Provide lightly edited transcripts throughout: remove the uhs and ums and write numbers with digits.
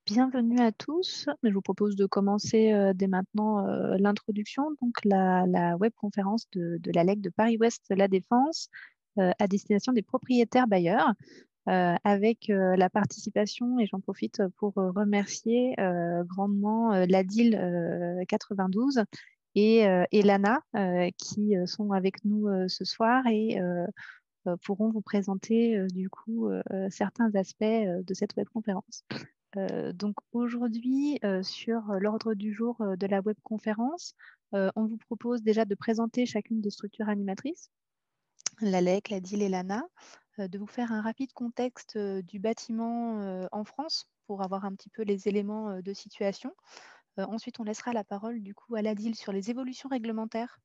Bienvenue à tous. Je vous propose de commencer dès maintenant l'introduction, donc la webconférence de la LEC de Paris-Ouest La Défense à destination des propriétaires bailleurs, avec la participation, et j'en profite pour remercier grandement l'ADIL 92 et l'ANA qui sont avec nous ce soir et pourront vous présenter du coup certains aspects de cette webconférence. Donc aujourd'hui, sur l'ordre du jour de la webconférence, on vous propose déjà de présenter chacune des structures animatrices, la LEC, la DIL et l'ANA, de vous faire un rapide contexte du bâtiment en France pour avoir un petit peu les éléments de situation. Ensuite, on laissera la parole du coup à la DIL sur les évolutions réglementaires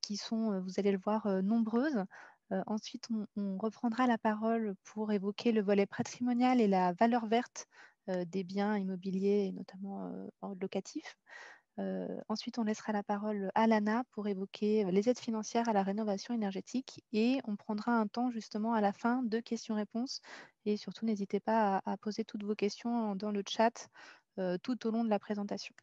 qui sont, vous allez le voir, nombreuses. Ensuite, on reprendra la parole pour évoquer le volet patrimonial et la valeur verte des biens immobiliers, et notamment locatifs. Ensuite, on laissera la parole à l'ANA pour évoquer les aides financières à la rénovation énergétique et on prendra un temps justement à la fin de questions-réponses. Et surtout, n'hésitez pas à poser toutes vos questions dans le chat tout au long de la présentation.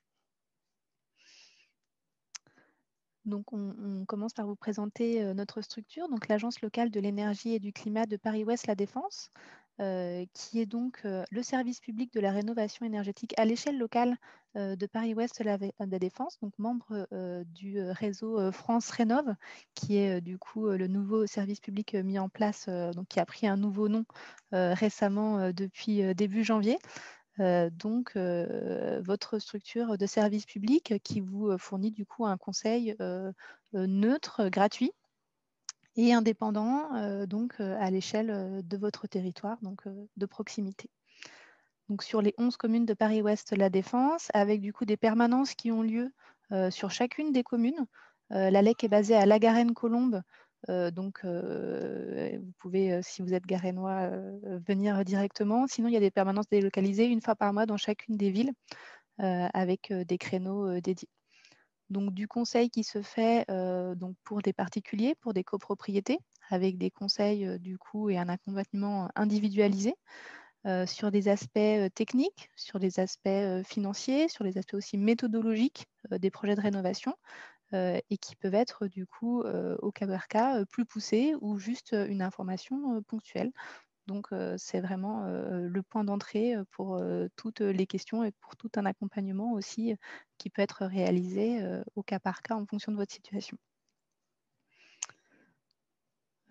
Donc, on commence par vous présenter notre structure, donc l'Agence locale de l'énergie et du climat de Paris-Ouest La Défense, qui est donc le service public de la rénovation énergétique à l'échelle locale de Paris-Ouest La Défense, donc membre du réseau France Rénov, qui est du coup le nouveau service public mis en place, donc qui a pris un nouveau nom récemment depuis début janvier. Donc, votre structure de service public qui vous fournit du coup un conseil neutre, gratuit et indépendant donc, à l'échelle de votre territoire, donc de proximité. Donc, sur les 11 communes de Paris-Ouest La Défense, avec du coup des permanences qui ont lieu sur chacune des communes. La LEC est basée à La Garenne-Colombes. Donc, vous pouvez, si vous êtes garennois, venir directement. Sinon, il y a des permanences délocalisées une fois par mois dans chacune des villes avec des créneaux dédiés. Donc, du conseil qui se fait donc pour des particuliers, pour des copropriétés, avec des conseils du coup et un accompagnement individualisé sur des aspects techniques, sur des aspects financiers, sur les aspects aussi méthodologiques des projets de rénovation. Et qui peuvent être du coup au cas par cas plus poussés ou juste une information ponctuelle. Donc c'est vraiment le point d'entrée pour toutes les questions et pour tout un accompagnement aussi qui peut être réalisé au cas par cas en fonction de votre situation.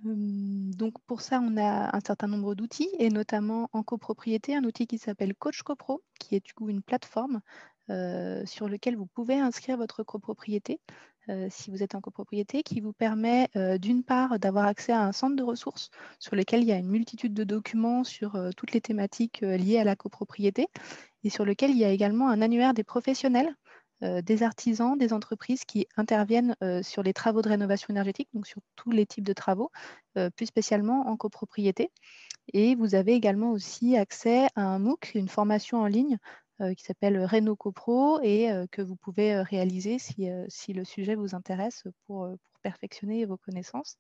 Donc pour ça, on a un certain nombre d'outils et notamment en copropriété, un outil qui s'appelle Coach CoPro, qui est du coup une plateforme sur laquelle vous pouvez inscrire votre copropriété si vous êtes en copropriété, qui vous permet d'une part d'avoir accès à un centre de ressources sur lequel il y a une multitude de documents sur toutes les thématiques liées à la copropriété et sur lequel il y a également un annuaire des professionnels des artisans, des entreprises qui interviennent sur les travaux de rénovation énergétique, donc sur tous les types de travaux, plus spécialement en copropriété. Et vous avez également aussi accès à un MOOC, une formation en ligne qui s'appelle Réno CoPro et que vous pouvez réaliser si le sujet vous intéresse pour perfectionner vos connaissances.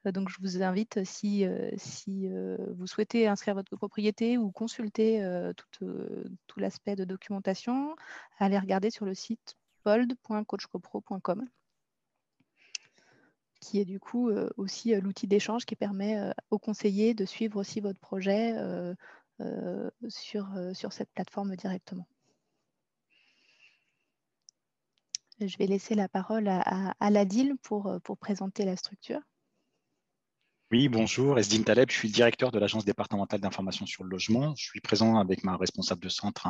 Donc, je vous invite, si vous souhaitez inscrire votre copropriété ou consulter tout l'aspect de documentation, à aller regarder sur le site bold.coachcopro.com, qui est du coup aussi l'outil d'échange qui permet aux conseillers de suivre aussi votre projet sur cette plateforme directement. Je vais laisser la parole à l'ADIL pour présenter la structure. Oui, bonjour, Esdine Taleb, je suis le directeur de l'Agence départementale d'information sur le logement. Je suis présent avec ma responsable de centre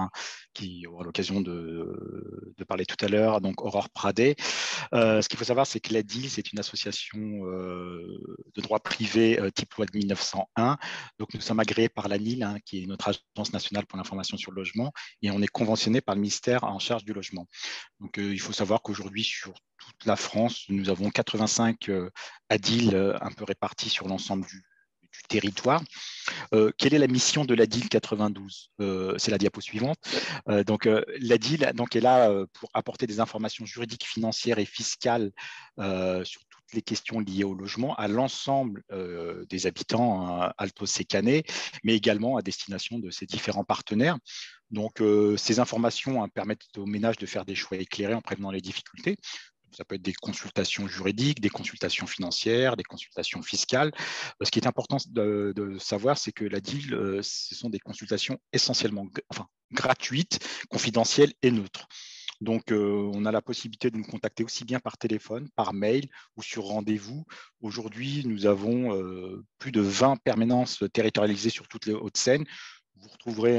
qui aura l'occasion de parler tout à l'heure, donc Aurore Pradé. Ce qu'il faut savoir, c'est que l'ADIL, c'est une association de droit privé type loi de 1901. Donc, nous sommes agréés par l'ANIL, qui est notre agence nationale pour l'information sur le logement, et on est conventionné par le ministère en charge du logement. Donc, il faut savoir qu'aujourd'hui, sur toute la France, nous avons 85 ADIL un peu répartis sur l'ensemble du territoire. Quelle est la mission de l'ADIL 92 ? C'est la diapo suivante. L'ADIL est là pour apporter des informations juridiques, financières et fiscales sur toutes les questions liées au logement à l'ensemble des habitants alto-sécanais, mais également à destination de ses différents partenaires. Donc, ces informations permettent aux ménages de faire des choix éclairés en prévenant les difficultés. Ça peut être des consultations juridiques, des consultations financières, des consultations fiscales. Ce qui est important de savoir, c'est que la DIL, ce sont des consultations essentiellement gratuites, confidentielles et neutres. Donc, on a la possibilité de nous contacter aussi bien par téléphone, par mail ou sur rendez-vous. Aujourd'hui, nous avons plus de 20 permanences territorialisées sur toutes les Hauts-de-Seine. Vous retrouverez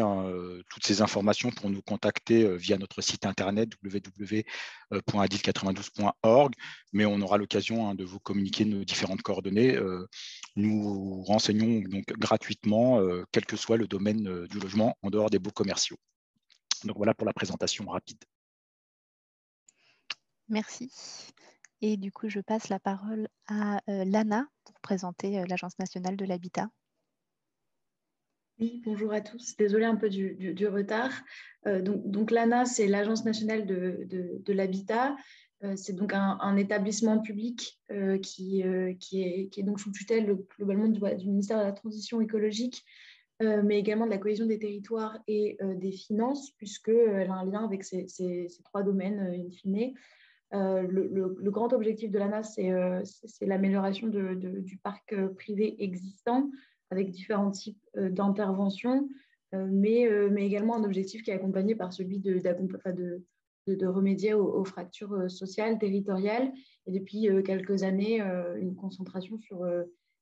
toutes ces informations pour nous contacter via notre site internet www.adil92.org, mais on aura l'occasion de vous communiquer nos différentes coordonnées. Nous renseignons donc gratuitement, quel que soit le domaine du logement, en dehors des baux commerciaux. Donc voilà pour la présentation rapide. Merci. Et du coup, je passe la parole à Lana pour présenter l'Agence nationale de l'habitat. Oui, bonjour à tous. Désolée un peu du retard. Donc l'ANA, c'est l'Agence nationale de l'habitat. C'est donc un établissement public qui est donc sous tutelle globalement du ministère de la Transition écologique, mais également de la cohésion des territoires et des finances, puisqu'elle a un lien avec ces trois domaines in fine. Le grand objectif de l'ANA, c'est l'amélioration du parc privé existant avec différents types d'interventions, mais également un objectif qui est accompagné par celui de remédier aux fractures sociales, territoriales, et depuis quelques années, une concentration sur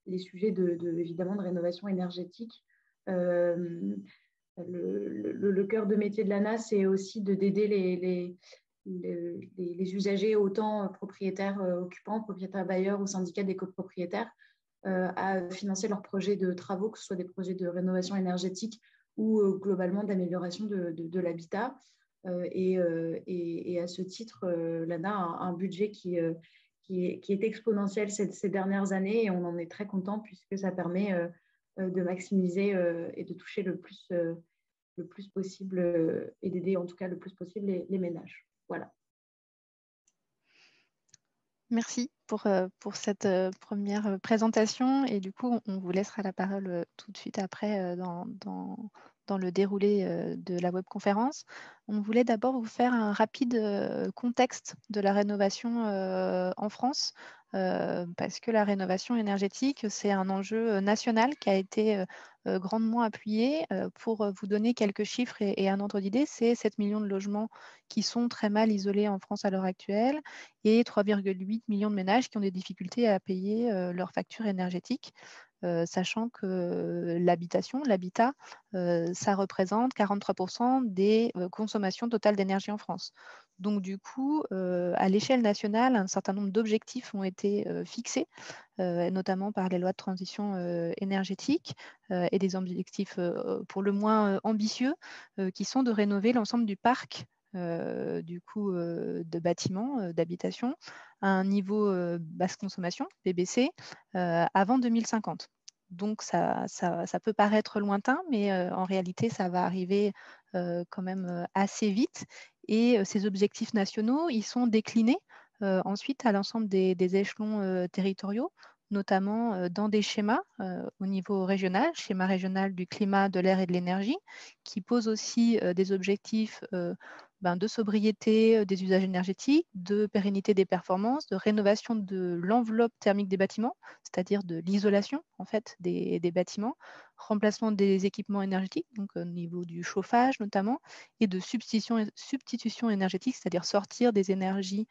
les sujets évidemment de rénovation énergétique. Le cœur de métier de l'ANA, c'est aussi d'aider les usagers, autant propriétaires occupants, propriétaires bailleurs ou syndicats des copropriétaires, à financer leurs projets de travaux, que ce soit des projets de rénovation énergétique ou globalement d'amélioration de l'habitat. Et à ce titre, l'ANA a un budget qui est exponentiel ces dernières années, et on en est très content puisque ça permet de maximiser et de toucher le plus possible et d'aider en tout cas le plus possible les ménages. Voilà. Merci pour cette première présentation, et du coup, on vous laissera la parole tout de suite après dans le déroulé de la webconférence. On voulait d'abord vous faire un rapide contexte de la rénovation en France, parce que la rénovation énergétique, c'est un enjeu national qui a été grandement appuyé. Pour vous donner quelques chiffres et un ordre d'idée, c'est 7 millions de logements qui sont très mal isolés en France à l'heure actuelle, et 3,8 millions de ménages qui ont des difficultés à payer leurs factures énergétiques, sachant que l'habitat, ça représente 43% des consommations totales d'énergie en France. Donc du coup, à l'échelle nationale, un certain nombre d'objectifs ont été fixés, notamment par les lois de transition énergétique, et des objectifs pour le moins ambitieux, qui sont de rénover l'ensemble du parc de bâtiments, d'habitation, à un niveau basse consommation, BBC, avant 2050. Donc ça peut paraître lointain, mais en réalité, ça va arriver quand même assez vite. Et ces objectifs nationaux, ils sont déclinés ensuite à l'ensemble des échelons territoriaux, notamment dans des schémas au niveau régional, schéma régional du climat, de l'air et de l'énergie, qui pose aussi des objectifs de sobriété des usages énergétiques, de pérennité des performances, de rénovation de l'enveloppe thermique des bâtiments, c'est-à-dire de l'isolation en fait des bâtiments, remplacement des équipements énergétiques, donc au niveau du chauffage notamment, et de substitution énergétique, c'est-à-dire sortir des énergies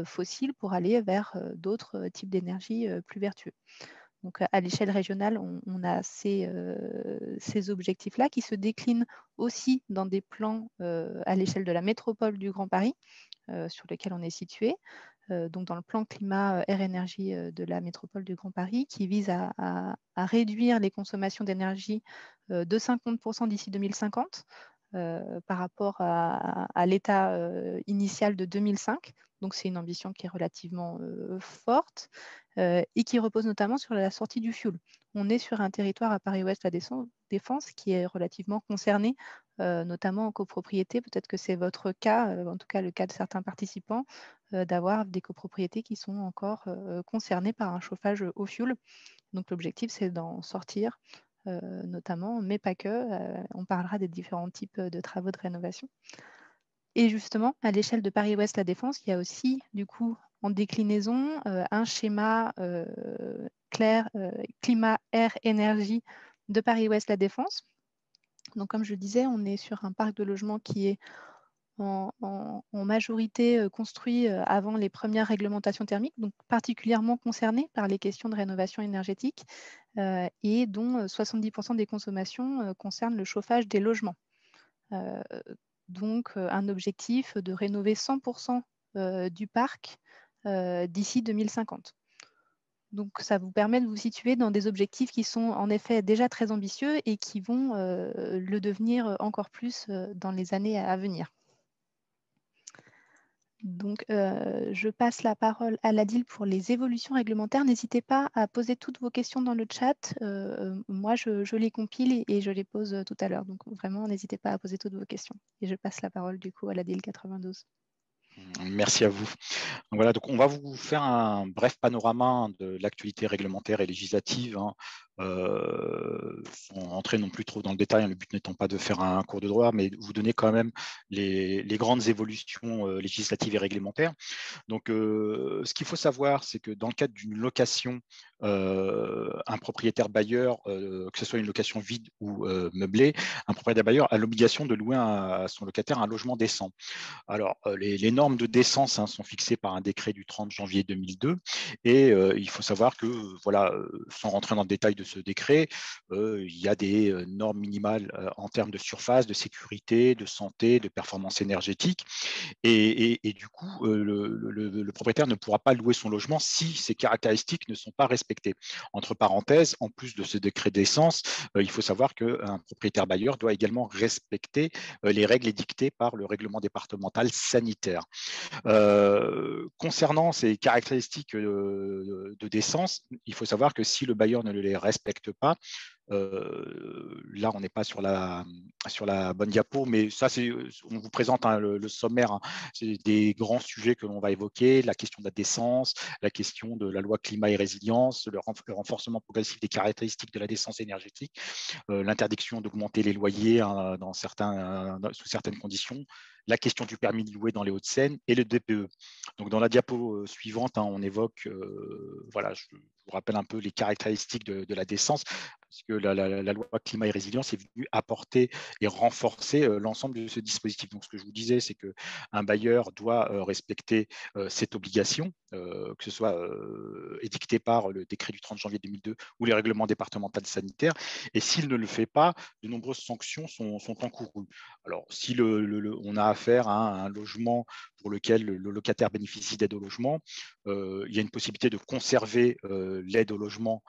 fossiles pour aller vers d'autres types d'énergie plus vertueux. Donc, à l'échelle régionale, on a ces objectifs-là qui se déclinent aussi dans des plans à l'échelle de la métropole du Grand Paris, sur lequel on est situé. Donc, dans le plan climat air-énergie de la métropole du Grand Paris, qui vise à réduire les consommations d'énergie de 50% d'ici 2050. Par rapport à l'état initial de 2005. Donc, c'est une ambition qui est relativement forte et qui repose notamment sur la sortie du fioul. On est sur un territoire à Paris-Ouest La Défense qui est relativement concerné, notamment en copropriété. Peut-être que c'est votre cas, en tout cas le cas de certains participants, d'avoir des copropriétés qui sont encore concernées par un chauffage au fioul. Donc, l'objectif, c'est d'en sortir notamment, mais pas que. On parlera des différents types de travaux de rénovation. Et justement, à l'échelle de Paris-Ouest La Défense, il y a aussi, du coup, en déclinaison, un schéma clair, climat, air, énergie de Paris-Ouest La Défense. Donc, comme je le disais, on est sur un parc de logements qui est en majorité construit avant les premières réglementations thermiques, donc particulièrement concerné par les questions de rénovation énergétique et dont 70% des consommations concernent le chauffage des logements. Donc, un objectif de rénover 100% du parc d'ici 2050. Donc, ça vous permet de vous situer dans des objectifs qui sont en effet déjà très ambitieux et qui vont le devenir encore plus dans les années à venir. Donc, je passe la parole à Ladil pour les évolutions réglementaires. N'hésitez pas à poser toutes vos questions dans le chat. Moi, je les compile et je les pose tout à l'heure. Donc, vraiment, n'hésitez pas à poser toutes vos questions. Et je passe la parole du coup à Ladil 92. Merci à vous. Donc voilà, donc on va vous faire un bref panorama de l'actualité réglementaire et législative, sans entrer non plus trop dans le détail, le but n'étant pas de faire un cours de droit, mais vous donner quand même les grandes évolutions législatives et réglementaires. Donc, ce qu'il faut savoir, c'est que dans le cadre d'une location, un propriétaire bailleur, que ce soit une location vide ou meublée, un propriétaire bailleur a l'obligation de louer à son locataire un logement décent. Alors, les normes de décence sont fixées par un décret du 30 janvier 2002 et il faut savoir que, voilà, sans rentrer dans le détail de ce décret, il y a des normes minimales en termes de surface, de sécurité, de santé, de performance énergétique. Et du coup, le propriétaire ne pourra pas louer son logement si ces caractéristiques ne sont pas respectées. Entre parenthèses, en plus de ce décret d'essence, il faut savoir qu'un propriétaire bailleur doit également respecter les règles édictées par le règlement départemental sanitaire. Concernant ces caractéristiques de décence, il faut savoir que si le bailleur ne les respecte pas, là, on n'est pas sur la bonne diapo, mais ça, on vous présente le sommaire. C'est des grands sujets que l'on va évoquer, la question de la décence, la question de la loi climat et résilience, le renforcement progressif des caractéristiques de la décence énergétique, l'interdiction d'augmenter les loyers sous certaines conditions, la question du permis de louer dans les Hauts-de-Seine et le DPE. Donc, dans la diapo suivante, on évoque, voilà, je vous rappelle un peu les caractéristiques de la décence, parce que la loi climat et résilience est venue apporter et renforcer l'ensemble de ce dispositif. Donc, ce que je vous disais, c'est qu'un bailleur doit respecter cette obligation, que ce soit édicté par le décret du 30 janvier 2002 ou les règlements départementaux sanitaires. Et s'il ne le fait pas, de nombreuses sanctions sont encourues. Alors, si on a affaire à un logement pour lequel le locataire bénéficie d'aide au logement, il y a une possibilité de conserver l'aide au logement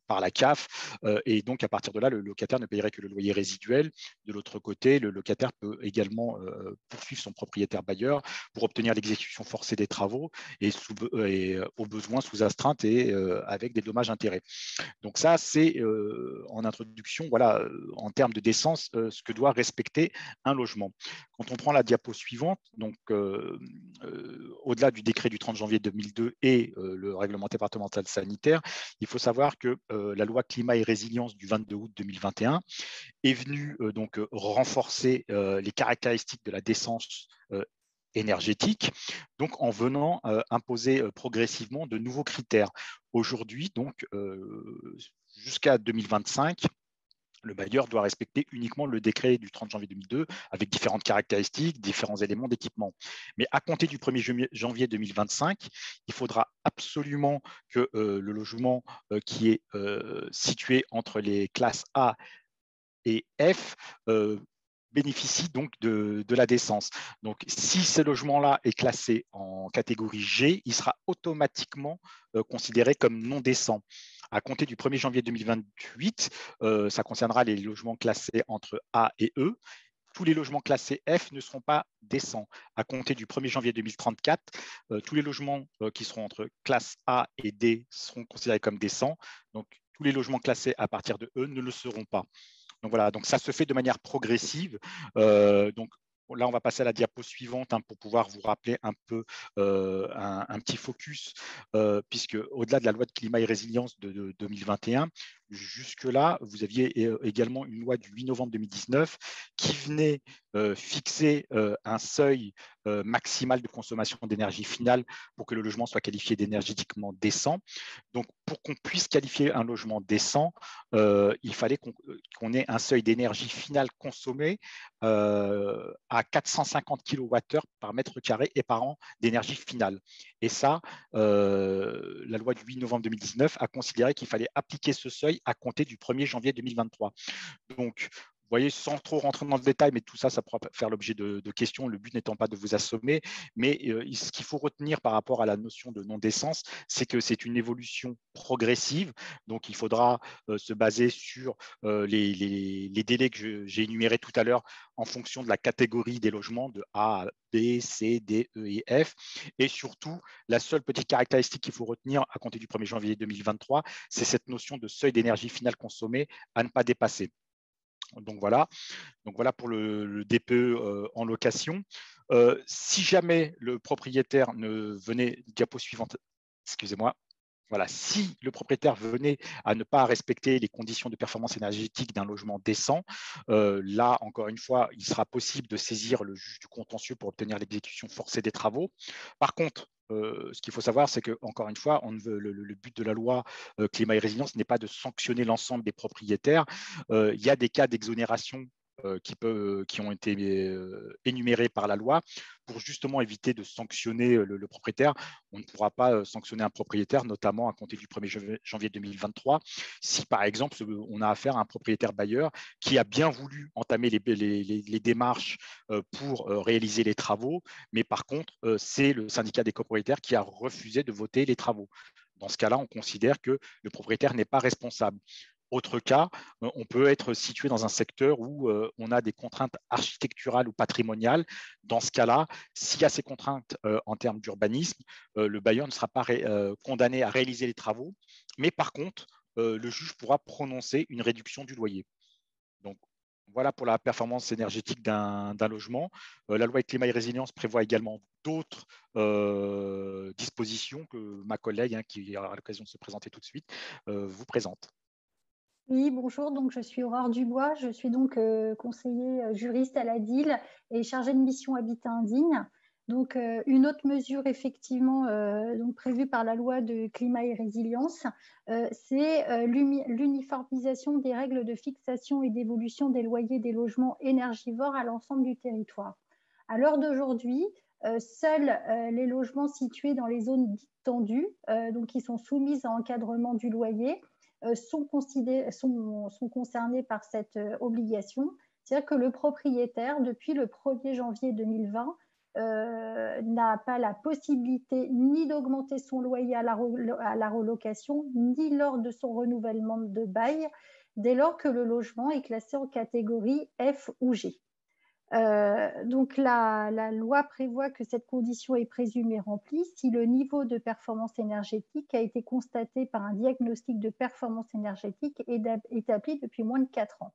par la CAF, et donc à partir de là, le locataire ne payerait que le loyer résiduel. De l'autre côté, le locataire peut également poursuivre son propriétaire bailleur pour obtenir l'exécution forcée des travaux et au besoin sous astreinte et avec des dommages-intérêts. Donc ça, c'est en introduction, voilà, en termes de décence, ce que doit respecter un logement. Quand on prend la diapo suivante, donc au-delà du décret du 30 janvier 2002 et le règlement départemental sanitaire, il faut savoir que la loi climat et résilience du 22 août 2021 est venue donc renforcer les caractéristiques de la décence énergétique, donc en venant imposer progressivement de nouveaux critères. Aujourd'hui, donc jusqu'à 2025, le bailleur doit respecter uniquement le décret du 30 janvier 2002 avec différentes caractéristiques, différents éléments d'équipement. Mais à compter du 1er janvier 2025, il faudra absolument que le logement qui est situé entre les classes A et F bénéficie donc de la décence. Donc, si ce logement-là est classé en catégorie G, il sera automatiquement considéré comme non décent. À compter du 1er janvier 2028, ça concernera les logements classés entre A et E. Tous les logements classés F ne seront pas décents. À compter du 1er janvier 2034, tous les logements qui seront entre classe A et D seront considérés comme décents. Donc, tous les logements classés à partir de E ne le seront pas. Donc voilà, donc ça se fait de manière progressive. Donc là, on va passer à la diapo suivante pour pouvoir vous rappeler un peu un petit focus, puisque au-delà de la loi de climat et résilience de 2021, Jusque-là, vous aviez également une loi du 8 novembre 2019 qui venait fixer un seuil maximal de consommation d'énergie finale pour que le logement soit qualifié d'énergétiquement décent. Donc, pour qu'on puisse qualifier un logement décent, il fallait qu'on ait un seuil d'énergie finale consommée à 450 kWh par mètre carré et par an d'énergie finale. Et ça, la loi du 8 novembre 2019 a considéré qu'il fallait appliquer ce seuil à compter du 1er janvier 2023. Donc, vous voyez, sans trop rentrer dans le détail, mais tout ça, ça pourra faire l'objet de questions, le but n'étant pas de vous assommer, mais ce qu'il faut retenir par rapport à la notion de non-décence, c'est que c'est une évolution progressive, donc il faudra se baser sur les délais que j'ai énumérés tout à l'heure en fonction de la catégorie des logements de A, B, C, D, E et F, et surtout, la seule petite caractéristique qu'il faut retenir à compter du 1er janvier 2023, c'est cette notion de seuil d'énergie finale consommée à ne pas dépasser. Donc voilà pour le DPE en location. Si jamais le propriétaire ne venait, diapo suivante, excusez-moi, voilà, si le propriétaire venait à ne pas respecter les conditions de performance énergétique d'un logement décent, là, encore une fois, il sera possible de saisir le juge du contentieux pour obtenir l'exécution forcée des travaux. Par contre, ce qu'il faut savoir, c'est que, encore une fois, le but de la loi climat et résilience n'est pas de sanctionner l'ensemble des propriétaires. Il y a des cas d'exonération qui ont été énumérés par la loi pour justement éviter de sanctionner le propriétaire. On ne pourra pas sanctionner un propriétaire, notamment à compter du 1er janvier 2023, si par exemple on a affaire à un propriétaire bailleur qui a bien voulu entamer les démarches pour réaliser les travaux, mais par contre, c'est le syndicat des copropriétaires qui a refusé de voter les travaux. Dans ce cas-là, on considère que le propriétaire n'est pas responsable. Autre cas, on peut être situé dans un secteur où on a des contraintes architecturales ou patrimoniales. Dans ce cas-là, s'il y a ces contraintes en termes d'urbanisme, le bailleur ne sera pas condamné à réaliser les travaux, mais par contre, le juge pourra prononcer une réduction du loyer. Donc, voilà pour la performance énergétique d'un logement. La loi climat et résilience prévoit également d'autres dispositions que ma collègue, qui aura l'occasion de se présenter tout de suite, vous présente. Oui, bonjour, donc je suis Aurore Dubois, je suis donc conseiller juriste à la DIL et chargée de mission Habitat Indigne. Donc une autre mesure effectivement donc prévue par la loi de climat et résilience, c'est l'uniformisation des règles de fixation et d'évolution des loyers des logements énergivores à l'ensemble du territoire. À l'heure d'aujourd'hui, seuls les logements situés dans les zones dites tendues, donc qui sont soumises à encadrement du loyer, sont concernés par cette obligation. C'est-à-dire que le propriétaire, depuis le 1er janvier 2020, n'a pas la possibilité ni d'augmenter son loyer à la relocation, ni lors de son renouvellement de bail, dès lors que le logement est classé en catégorie F ou G. Donc la loi prévoit que cette condition est présumée remplie si le niveau de performance énergétique a été constaté par un diagnostic de performance énergétique établi depuis moins de 4 ans.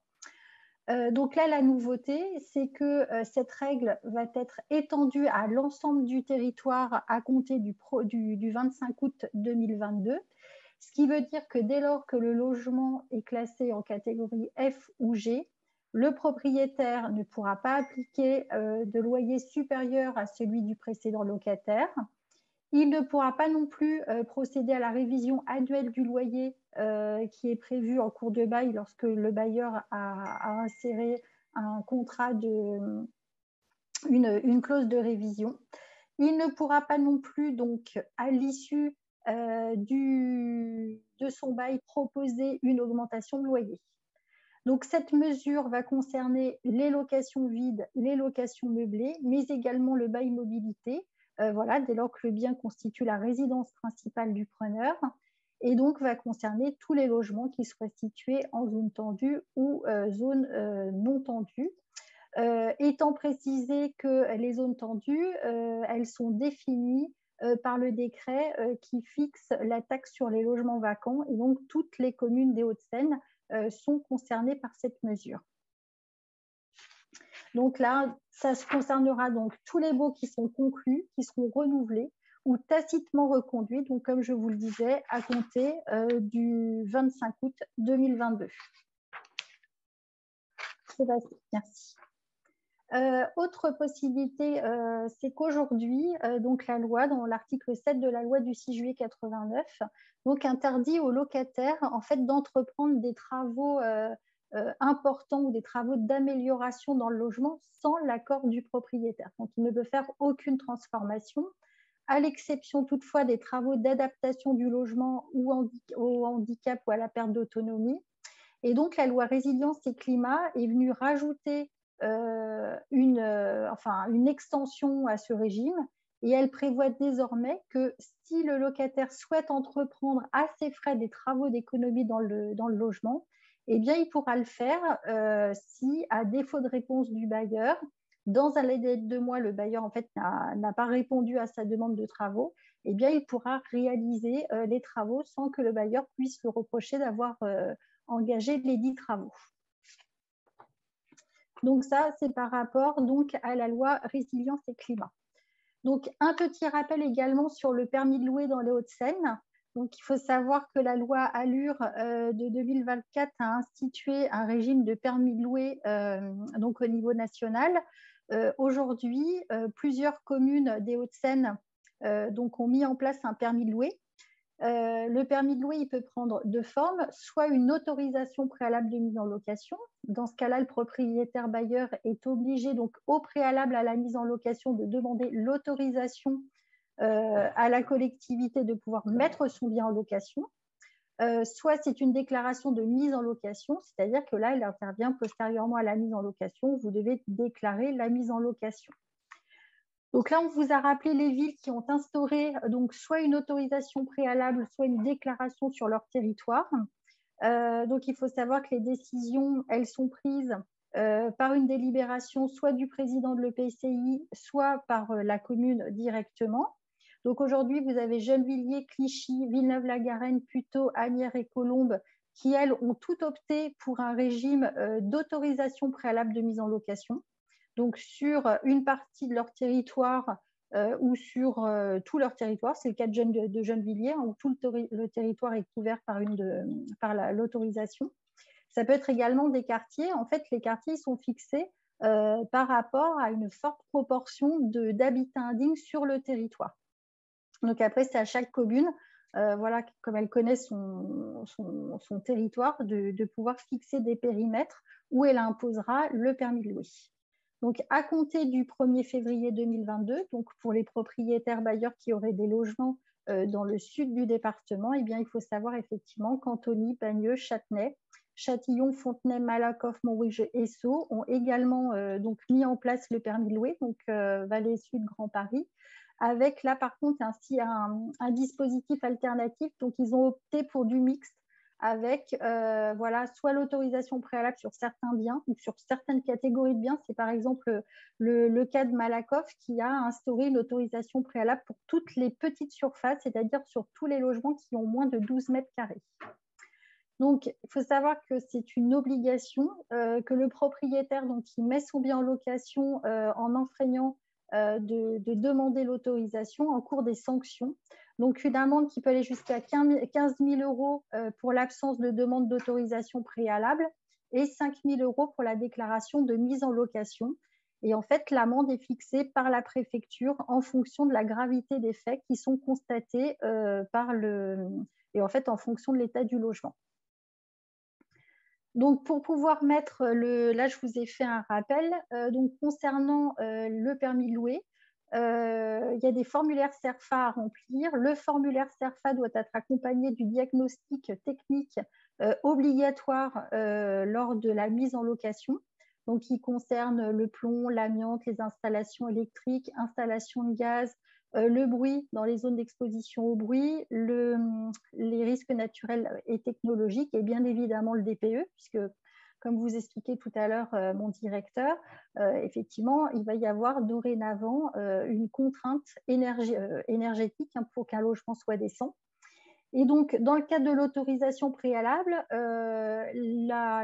Donc là, la nouveauté, c'est que cette règle va être étendue à l'ensemble du territoire à compter du 25 août 2022, ce qui veut dire que dès lors que le logement est classé en catégorie F ou G, le propriétaire ne pourra pas appliquer de loyer supérieur à celui du précédent locataire. Il ne pourra pas non plus procéder à la révision annuelle du loyer qui est prévue en cours de bail lorsque le bailleur a inséré un contrat une clause de révision. Il ne pourra pas non plus, donc, à l'issue de son bail, proposer une augmentation de loyer. Donc, cette mesure va concerner les locations vides, les locations meublées, mais également le bail mobilité, voilà, dès lors que le bien constitue la résidence principale du preneur, et donc va concerner tous les logements qui soient situés en zone tendue ou zone non tendue. Étant précisé que les zones tendues, elles sont définies par le décret qui fixe la taxe sur les logements vacants, et donc toutes les communes des Hauts-de-Seine sont concernés par cette mesure. Donc là, ça se concernera donc tous les baux qui sont conclus, qui seront renouvelés, ou tacitement reconduit, donc comme je vous le disais, à compter du 25 août 2022. Sébastien, merci. Autre possibilité, c'est qu'aujourd'hui, donc la loi, dans l'article 7 de la loi du 6 juillet 89, donc interdit aux locataires en fait d'entreprendre des travaux importants ou des travaux d'amélioration dans le logement sans l'accord du propriétaire. Donc il ne peut faire aucune transformation, à l'exception toutefois des travaux d'adaptation du logement ou au handicap ou à la perte d'autonomie. Et donc la loi Résilience et Climat est venue rajouter une extension à ce régime, et elle prévoit désormais que si le locataire souhaite entreprendre à ses frais des travaux d'économie dans le logement, eh bien, il pourra le faire si, à défaut de réponse du bailleur, dans un délai de 2 mois, le bailleur en fait, n'a pas répondu à sa demande de travaux, eh bien, il pourra réaliser les travaux sans que le bailleur puisse le reprocher d'avoir engagé les dits travaux. Donc ça, c'est par rapport donc, à la loi Résilience et Climat. Donc, un petit rappel également sur le permis de louer dans les Hauts-de-Seine. Donc, il faut savoir que la loi Allure de 2024 a institué un régime de permis de louer donc au niveau national. Aujourd'hui, plusieurs communes des Hauts-de-Seine donc ont mis en place un permis de louer. Le permis de louer, il peut prendre deux formes, soit une autorisation préalable de mise en location. Dans ce cas-là, le propriétaire bailleur est obligé, donc au préalable à la mise en location, de demander l'autorisation à la collectivité de pouvoir mettre son bien en location. Soit c'est une déclaration de mise en location, c'est-à-dire que là, il intervient postérieurement à la mise en location. Vous devez déclarer la mise en location. Donc là, on vous a rappelé les villes qui ont instauré donc soit une autorisation préalable, soit une déclaration sur leur territoire. Donc il faut savoir que les décisions, elles sont prises par une délibération soit du président de l'EPCI, soit par la commune directement. Donc aujourd'hui, vous avez Gennevilliers, Clichy, Villeneuve-la-Garenne, Puteaux, Asnières et Colombes qui, elles, ont tout opté pour un régime d'autorisation préalable de mise en location. Donc, sur une partie de leur territoire ou sur tout leur territoire, c'est le cas de Gennevilliers, où tout le territoire est couvert par l'autorisation. Ça peut être également des quartiers. En fait, les quartiers sont fixés par rapport à une forte proportion d'habitats indignes sur le territoire. Donc après, c'est à chaque commune, voilà, comme elle connaît son territoire, de pouvoir fixer des périmètres où elle imposera le permis de louer. Donc, à compter du 1er février 2022, donc pour les propriétaires bailleurs qui auraient des logements dans le sud du département, eh bien, il faut savoir effectivement qu'Antony, Bagneux, Châtenay, Châtillon, Fontenay, Malakoff, Montrouge et Sceaux ont également donc mis en place le permis de louer, donc Vallée Sud, Grand Paris, avec là par contre un dispositif alternatif. Donc, ils ont opté pour du mixte, avec voilà, soit l'autorisation préalable sur certains biens ou sur certaines catégories de biens. C'est par exemple le cas de Malakoff qui a instauré l'autorisation préalable pour toutes les petites surfaces, c'est-à-dire sur tous les logements qui ont moins de 12 mètres carrés. Donc, il faut savoir que c'est une obligation, que le propriétaire donc, qui met son bien en location en enfreignant de demander l'autorisation encourt des sanctions. Donc, une amende qui peut aller jusqu'à 15 000 € pour l'absence de demande d'autorisation préalable et 5 000 € pour la déclaration de mise en location. Et en fait, l'amende est fixée par la préfecture en fonction de la gravité des faits qui sont constatés et en fait en fonction de l'état du logement. Donc, pour pouvoir mettre là, je vous ai fait un rappel. Donc, concernant le permis de louer, il y a des formulaires CERFA à remplir. Le formulaire CERFA doit être accompagné du diagnostic technique obligatoire lors de la mise en location. Donc, qui concerne le plomb, l'amiante, les installations électriques, installations de gaz, le bruit dans les zones d'exposition au bruit, les risques naturels et technologiques et bien évidemment le DPE, puisque comme vous expliquez tout à l'heure, mon directeur, effectivement, il va y avoir dorénavant une contrainte énergétique pour qu'un logement soit décent. Et donc, dans le cadre de l'autorisation préalable,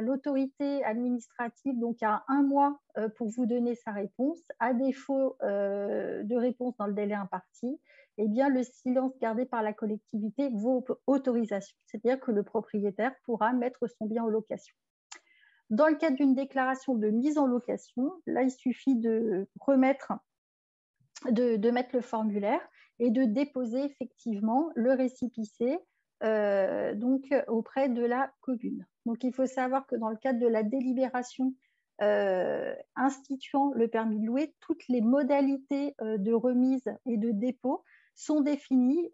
l'autorité administrative donc, a 1 mois pour vous donner sa réponse. À défaut de réponse dans le délai imparti, eh bien, le silence gardé par la collectivité vaut autorisation, c'est-à-dire que le propriétaire pourra mettre son bien en location. Dans le cadre d'une déclaration de mise en location, là, il suffit de mettre le formulaire et de déposer effectivement le récépissé donc auprès de la commune. Donc, il faut savoir que dans le cadre de la délibération instituant le permis de louer, toutes les modalités de remise et de dépôt sont définies.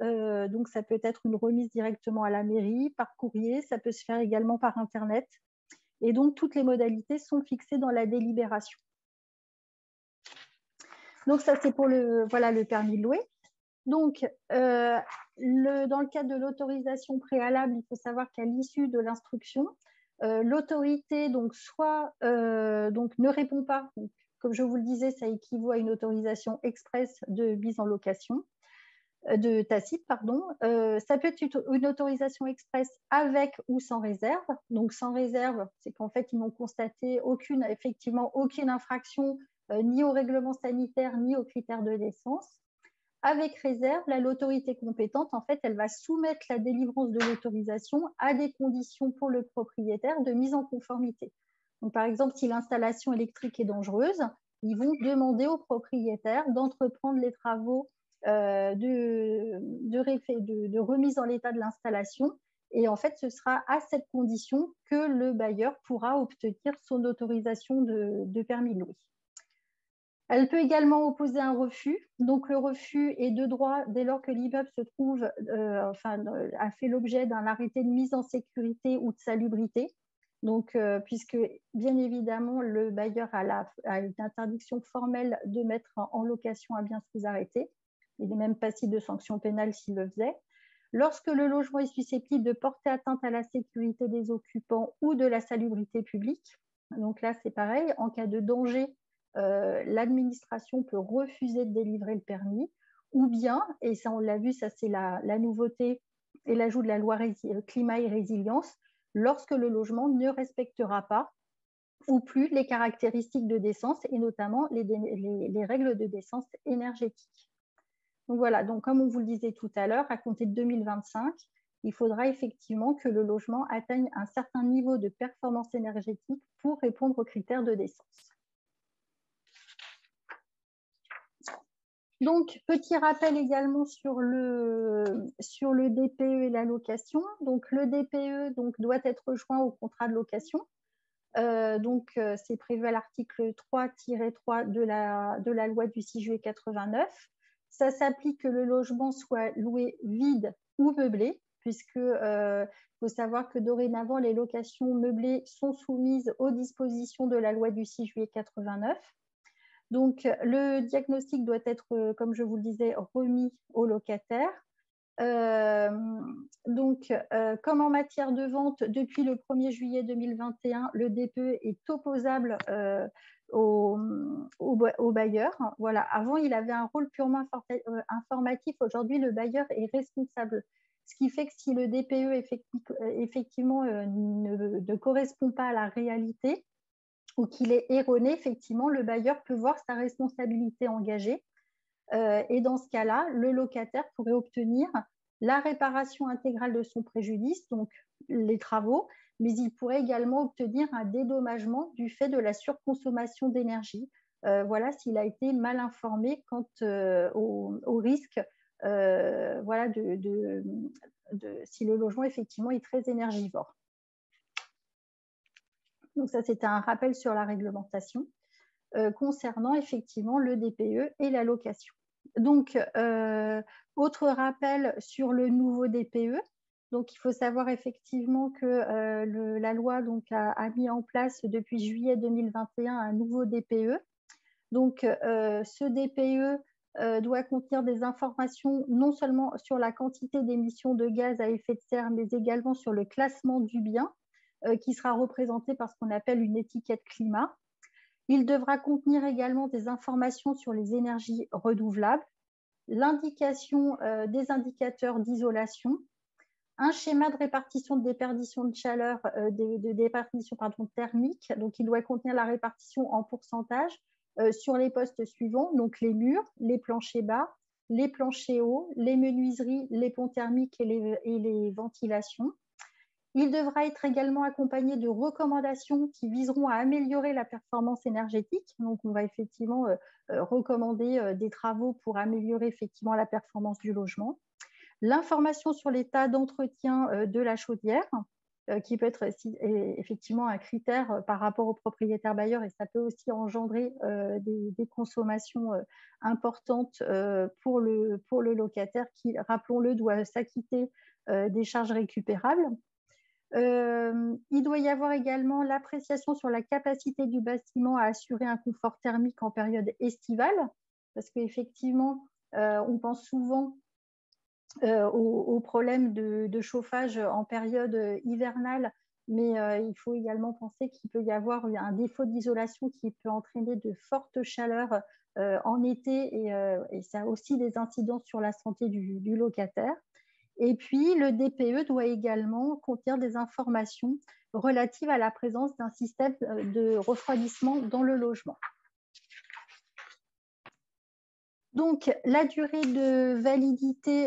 Donc, ça peut être une remise directement à la mairie, par courrier, ça peut se faire également par Internet. Et donc, toutes les modalités sont fixées dans la délibération. Donc, ça, c'est pour le permis de louer. Donc, dans le cadre de l'autorisation préalable, il faut savoir qu'à l'issue de l'instruction, l'autorité soit ne répond pas. Donc, comme je vous le disais, ça équivaut à une autorisation express de mise en location, de tacite, pardon. Ça peut être une autorisation express avec ou sans réserve. Donc, sans réserve, c'est qu'en fait, ils n'ont constaté aucune infraction ni au règlement sanitaire, ni aux critères de décence. Avec réserve, l'autorité compétente, en fait, elle va soumettre la délivrance de l'autorisation à des conditions pour le propriétaire de mise en conformité. Donc, par exemple, si l'installation électrique est dangereuse, ils vont demander au propriétaire d'entreprendre les travaux de remise en état de l'installation. Et en fait, ce sera à cette condition que le bailleur pourra obtenir son autorisation de permis de louer. Elle peut également opposer un refus. Donc, le refus est de droit dès lors que l'immeuble se trouve, a fait l'objet d'un arrêté de mise en sécurité ou de salubrité. Donc, puisque bien évidemment, le bailleur a une interdiction formelle de mettre en location un bien sous arrêté. Il n'est même passible de sanctions pénales s'il le faisait. Lorsque le logement est susceptible de porter atteinte à la sécurité des occupants ou de la salubrité publique, donc là, c'est pareil, en cas de danger, l'administration peut refuser de délivrer le permis, ou bien, et ça on l'a vu, ça c'est la nouveauté et l'ajout de la loi climat et résilience, lorsque le logement ne respectera pas ou plus les caractéristiques de décence et notamment les règles de décence énergétique. Donc voilà, donc comme on vous le disait tout à l'heure, à compter de 2025, il faudra effectivement que le logement atteigne un certain niveau de performance énergétique pour répondre aux critères de décence. Donc, petit rappel également sur le DPE et la location. Donc, le DPE doit être joint au contrat de location. C'est prévu à l'article 3-3 de la loi du 6 juillet 89. Ça s'applique que le logement soit loué vide ou meublé, puisque faut savoir que dorénavant, les locations meublées sont soumises aux dispositions de la loi du 6 juillet 89. Donc, le diagnostic doit être, comme je vous le disais, remis au locataire. Comme en matière de vente, depuis le 1er juillet 2021, le DPE est opposable au bailleur. Voilà. Avant, il avait un rôle purement informatif. Aujourd'hui, le bailleur est responsable. Ce qui fait que si le DPE effectivement ne correspond pas à la réalité, ou qu'il est erroné, effectivement, le bailleur peut voir sa responsabilité engagée. Et dans ce cas-là, le locataire pourrait obtenir la réparation intégrale de son préjudice, donc les travaux, mais il pourrait également obtenir un dédommagement du fait de la surconsommation d'énergie. Voilà, s'il a été mal informé quant au risque, si le logement, effectivement, est très énergivore. Donc ça, c'était un rappel sur la réglementation concernant effectivement le DPE et la location. Donc, autre rappel sur le nouveau DPE. Donc, il faut savoir effectivement que la loi a mis en place depuis juillet 2021 un nouveau DPE. Donc, ce DPE doit contenir des informations non seulement sur la quantité d'émissions de gaz à effet de serre, mais également sur le classement du bien, qui sera représenté par ce qu'on appelle une étiquette climat. Il devra contenir également des informations sur les énergies renouvelables, l'indication des indicateurs d'isolation, un schéma de répartition de déperdition de chaleur, de déperdition thermique. Donc, il doit contenir la répartition en pourcentage sur les postes suivants, donc les murs, les planchers bas, les planchers hauts, les menuiseries, les ponts thermiques et les ventilations. Il devra être également accompagné de recommandations qui viseront à améliorer la performance énergétique. Donc, on va effectivement recommander des travaux pour améliorer effectivement la performance du logement. L'information sur l'état d'entretien de la chaudière, qui peut être effectivement un critère par rapport au propriétaire bailleur, et ça peut aussi engendrer des consommations importantes pour le locataire qui, rappelons-le, doit s'acquitter des charges récupérables. Il doit y avoir également l'appréciation sur la capacité du bâtiment à assurer un confort thermique en période estivale, parce qu'effectivement, on pense souvent aux problèmes de chauffage en période hivernale, mais il faut également penser qu'il peut y avoir un défaut d'isolation qui peut entraîner de fortes chaleurs en été, et ça a aussi des incidences sur la santé du locataire. Et puis, le DPE doit également contenir des informations relatives à la présence d'un système de refroidissement dans le logement. Donc, la durée de validité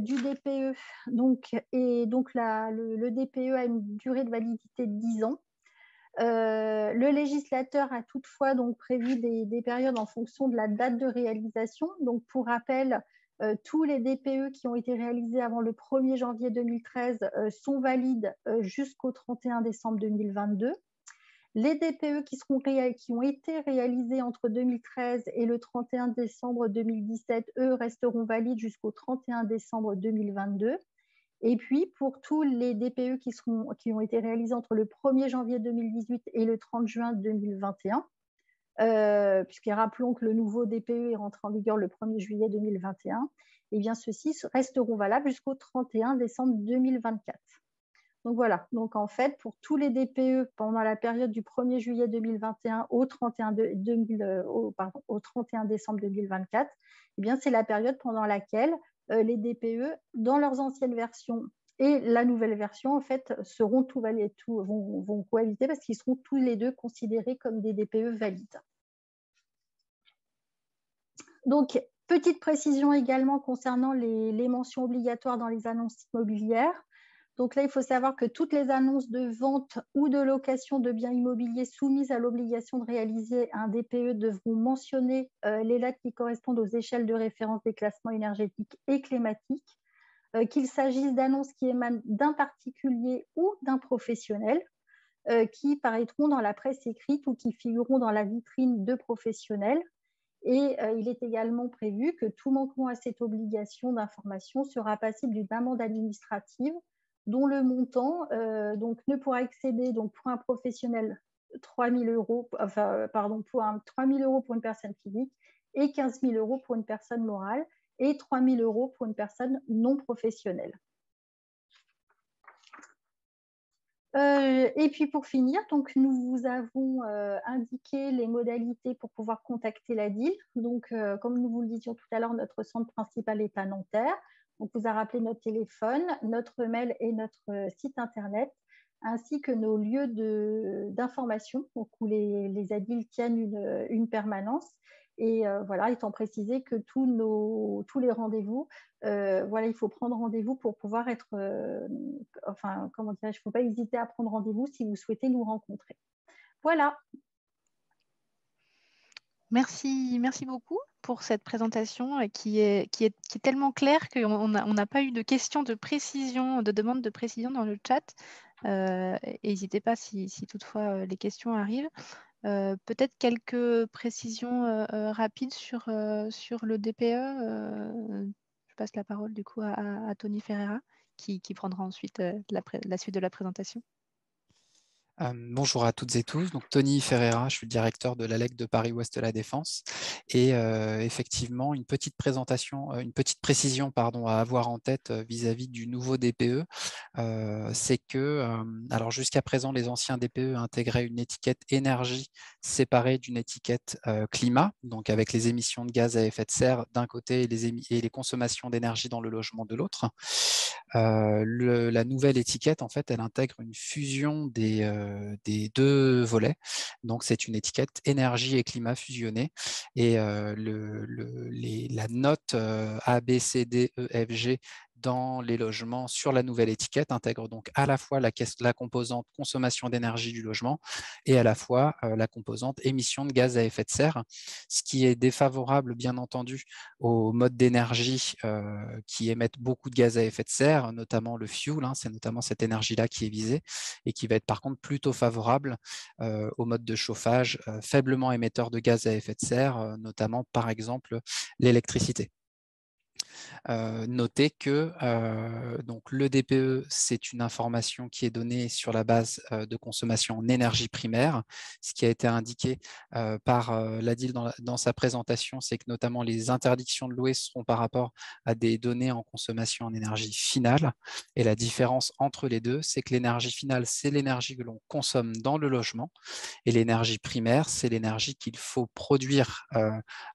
du DPE, le DPE a une durée de validité de 10 ans. Le législateur a toutefois donc prévu des périodes en fonction de la date de réalisation. Donc, pour rappel, tous les DPE qui ont été réalisés avant le 1er janvier 2013 sont valides jusqu'au 31 décembre 2022. Les DPE qui ont été réalisés entre 2013 et le 31 décembre 2017, eux, resteront valides jusqu'au 31 décembre 2022. Et puis, pour tous les DPE qui ont été réalisés entre le 1er janvier 2018 et le 30 juin 2021, puisque rappelons que le nouveau DPE est rentré en vigueur le 1er juillet 2021, eh bien, ceux-ci resteront valables jusqu'au 31 décembre 2024. Donc voilà, donc en fait, pour tous les DPE pendant la période du 1er juillet 2021 au 31 décembre 2024, eh bien, c'est la période pendant laquelle les DPE, dans leurs anciennes versions et la nouvelle version, en fait, vont cohabiter parce qu'ils seront tous les deux considérés comme des DPE valides. Donc, petite précision également concernant les mentions obligatoires dans les annonces immobilières. Donc là, il faut savoir que toutes les annonces de vente ou de location de biens immobiliers soumises à l'obligation de réaliser un DPE devront mentionner les dates qui correspondent aux échelles de référence des classements énergétiques et climatiques, qu'il s'agisse d'annonces qui émanent d'un particulier ou d'un professionnel, qui paraîtront dans la presse écrite ou qui figureront dans la vitrine de professionnels. Et il est également prévu que tout manquement à cette obligation d'information sera passible d'une amende administrative dont le montant ne pourra excéder pour un professionnel 3 000 euros, pour 3 000 euros pour une personne physique et 15 000 euros pour une personne morale et 3 000 euros pour une personne non professionnelle. Et puis pour finir, donc nous vous avons indiqué les modalités pour pouvoir contacter la DIL. Donc, comme nous vous le disions tout à l'heure, notre centre principal est à Nanterre. On vous a rappelé notre téléphone, notre mail et notre site internet, ainsi que nos lieux d'information, où les ADIL tiennent une permanence. Et voilà, étant précisé que tous les rendez-vous, il faut prendre rendez-vous pour pouvoir être, il ne faut pas hésiter à prendre rendez-vous si vous souhaitez nous rencontrer. Voilà. Merci beaucoup pour cette présentation qui est tellement claire qu'on n'a pas eu de questions de précision, de demande de précision dans le chat. N'hésitez pas si toutefois les questions arrivent. Peut-être quelques précisions rapides sur le DPE. Je passe la parole du coup à Tony Ferreira qui prendra ensuite la suite de la présentation. Bonjour à toutes et tous, donc Tony Ferreira, je suis directeur de l'ALEC de Paris-Ouest La Défense Et effectivement, une petite précision à avoir en tête vis-à-vis du nouveau DPE, c'est que, alors jusqu'à présent, les anciens DPE intégraient une étiquette énergie séparée d'une étiquette climat, donc avec les émissions de gaz à effet de serre d'un côté et les consommations d'énergie dans le logement de l'autre. La nouvelle étiquette, en fait, elle intègre une fusion des deux volets. Donc, c'est une étiquette énergie et climat fusionnée. Et la note A, B, C, D, E, F, G dans les logements sur la nouvelle étiquette intègre donc à la fois la composante consommation d'énergie du logement et à la fois la composante émission de gaz à effet de serre, ce qui est défavorable, bien entendu, aux modes d'énergie qui émettent beaucoup de gaz à effet de serre, notamment le fuel, c'est notamment cette énergie-là qui est visée, et qui va être par contre plutôt favorable aux modes de chauffage faiblement émetteurs de gaz à effet de serre, notamment par exemple l'électricité. Notez que donc le DPE, c'est une information qui est donnée sur la base de consommation en énergie primaire. Ce qui a été indiqué par l'ADIL dans sa présentation, c'est que notamment les interdictions de louer seront par rapport à des données en consommation en énergie finale. Et la différence entre les deux, c'est que l'énergie finale, c'est l'énergie que l'on consomme dans le logement. Et l'énergie primaire, c'est l'énergie qu'il faut produire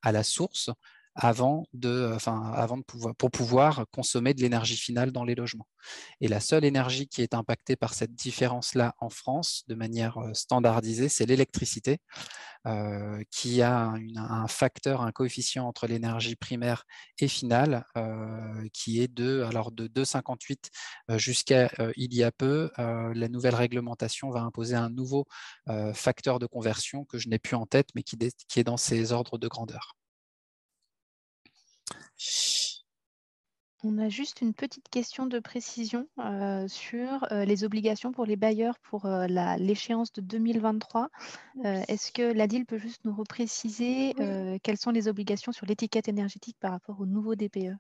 à la source pour pouvoir consommer de l'énergie finale dans les logements. Et la seule énergie qui est impactée par cette différence-là en France, de manière standardisée, c'est l'électricité, qui a un facteur, un coefficient entre l'énergie primaire et finale, qui est de 2,58 jusqu'à il y a peu. La nouvelle réglementation va imposer un nouveau facteur de conversion que je n'ai plus en tête, mais qui est dans ces ordres de grandeur. On a juste une petite question de précision sur les obligations pour les bailleurs pour l'échéance de 2023. Est-ce que l'ADIL peut juste nous repréciser quelles sont les obligations sur l'étiquette énergétique par rapport au nouveau DPE?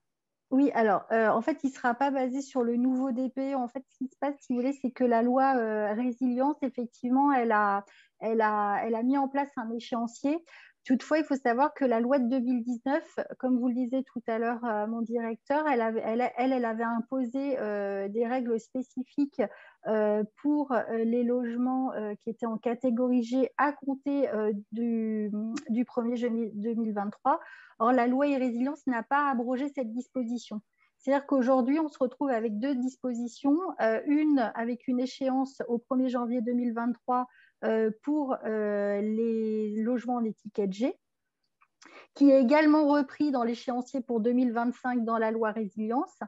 Oui, alors en fait, il ne sera pas basé sur le nouveau DPE. En fait, ce qui se passe, si vous voulez, c'est que la loi résilience, effectivement, elle a mis en place un échéancier. Toutefois, il faut savoir que la loi de 2019, comme vous le disiez tout à l'heure, mon directeur, elle avait imposé des règles spécifiques pour les logements qui étaient en catégorie G à compter du 1er janvier 2023. Or, la loi e-résilience n'a pas abrogé cette disposition. C'est-à-dire qu'aujourd'hui, on se retrouve avec deux dispositions, une avec une échéance au 1er janvier 2023 pour les logements en étiquette G, qui est également repris dans l'échéancier pour 2025 dans la loi résilience,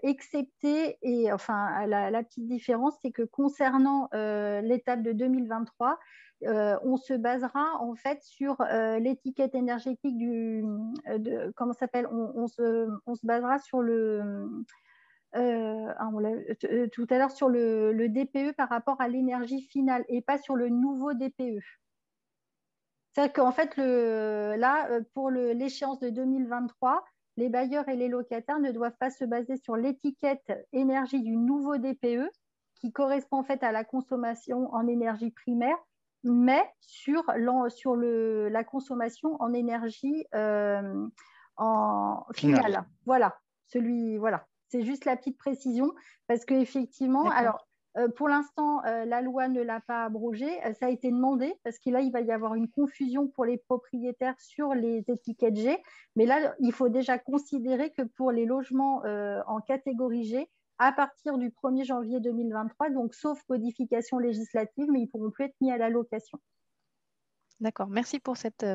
excepté, et enfin la petite différence, c'est que concernant l'étape de 2023, on se basera en fait sur l'étiquette énergétique comment ça s'appelle, on se basera sur tout à l'heure sur le DPE par rapport à l'énergie finale et pas sur le nouveau DPE. C'est-à-dire qu'en fait, pour l'échéance de 2023, les bailleurs et les locataires ne doivent pas se baser sur l'étiquette énergie du nouveau DPE, qui correspond en fait à la consommation en énergie primaire, mais sur la consommation en énergie en finale. Voilà, c'est juste la petite précision, parce qu'effectivement, alors, pour l'instant, la loi ne l'a pas abrogé. Ça a été demandé parce que là, il va y avoir une confusion pour les propriétaires sur les étiquettes G. Mais là, il faut déjà considérer que pour les logements en catégorie G, à partir du 1er janvier 2023, donc sauf modification législative, mais ils ne pourront plus être mis à la location. D'accord, merci pour cette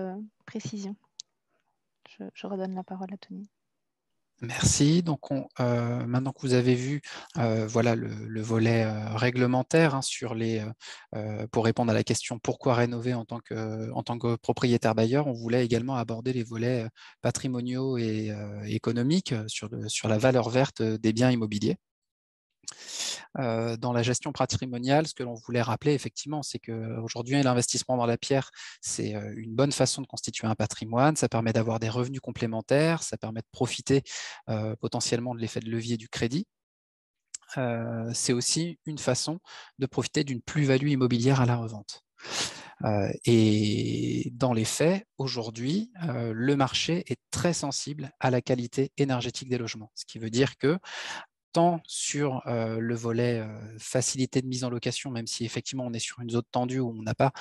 précision. Je redonne la parole à Tony. Merci. Donc, maintenant que vous avez vu voilà, le volet réglementaire pour répondre à la question pourquoi rénover en tant que propriétaire bailleur, on voulait également aborder les volets patrimoniaux et économiques sur la valeur verte des biens immobiliers. Dans la gestion patrimoniale, ce que l'on voulait rappeler, effectivement, c'est qu'aujourd'hui, l'investissement dans la pierre, c'est une bonne façon de constituer un patrimoine. Ça permet d'avoir des revenus complémentaires, ça permet de profiter potentiellement de l'effet de levier du crédit. C'est aussi une façon de profiter d'une plus-value immobilière à la revente. Et dans les faits, aujourd'hui, le marché est très sensible à la qualité énergétique des logements, ce qui veut dire que tant sur le volet facilité de mise en location, même si effectivement on est sur une zone tendue où on n'a pas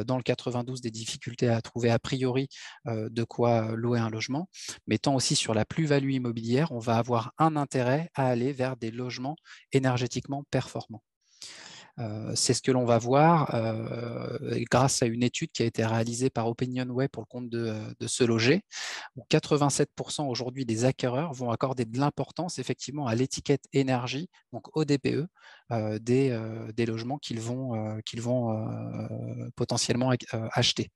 dans le 92 des difficultés à trouver a priori de quoi louer un logement, mais tant aussi sur la plus-value immobilière, on va avoir un intérêt à aller vers des logements énergétiquement performants. C'est ce que l'on va voir grâce à une étude qui a été réalisée par Opinionway pour le compte de Se Loger, où 87% aujourd'hui des acquéreurs vont accorder de l'importance effectivement à l'étiquette énergie, donc au DPE, des logements qu'ils vont potentiellement acheter.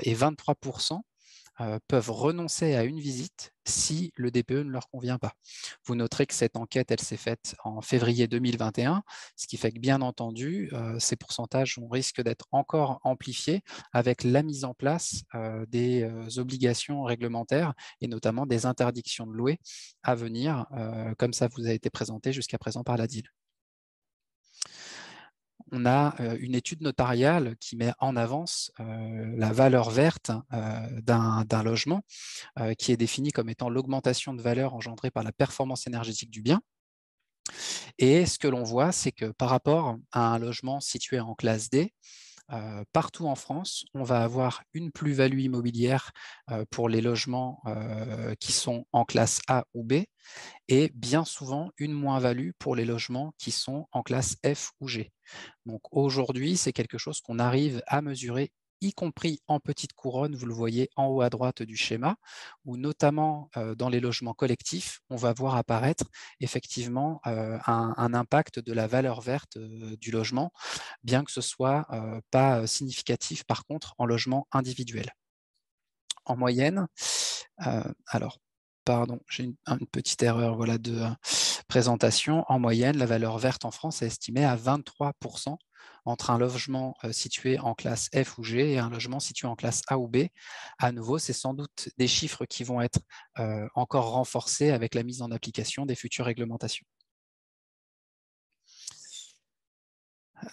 Et 23% peuvent renoncer à une visite si le DPE ne leur convient pas. Vous noterez que cette enquête, elle s'est faite en février 2021, ce qui fait que bien entendu, ces pourcentages risquent d'être encore amplifiés avec la mise en place des obligations réglementaires et notamment des interdictions de louer à venir, comme ça vous a été présenté jusqu'à présent par la DIL. On a une étude notariale qui met en avance la valeur verte d'un logement qui est définie comme étant l'augmentation de valeur engendrée par la performance énergétique du bien. Et ce que l'on voit, c'est que par rapport à un logement situé en classe D, partout en France, on va avoir une plus-value immobilière pour les logements qui sont en classe A ou B et bien souvent une moins-value pour les logements qui sont en classe F ou G. Donc aujourd'hui, c'est quelque chose qu'on arrive à mesurer, y compris en petite couronne, vous le voyez en haut à droite du schéma, où notamment dans les logements collectifs, on va voir apparaître effectivement un impact de la valeur verte du logement, bien que ce soit pas significatif par contre en logement individuel. En moyenne, alors pardon, j'ai une petite erreur voilà, de présentation. En moyenne, la valeur verte en France est estimée à 23% entre un logement situé en classe F ou G et un logement situé en classe A ou B. À nouveau, c'est sans doute des chiffres qui vont être encore renforcés avec la mise en application des futures réglementations.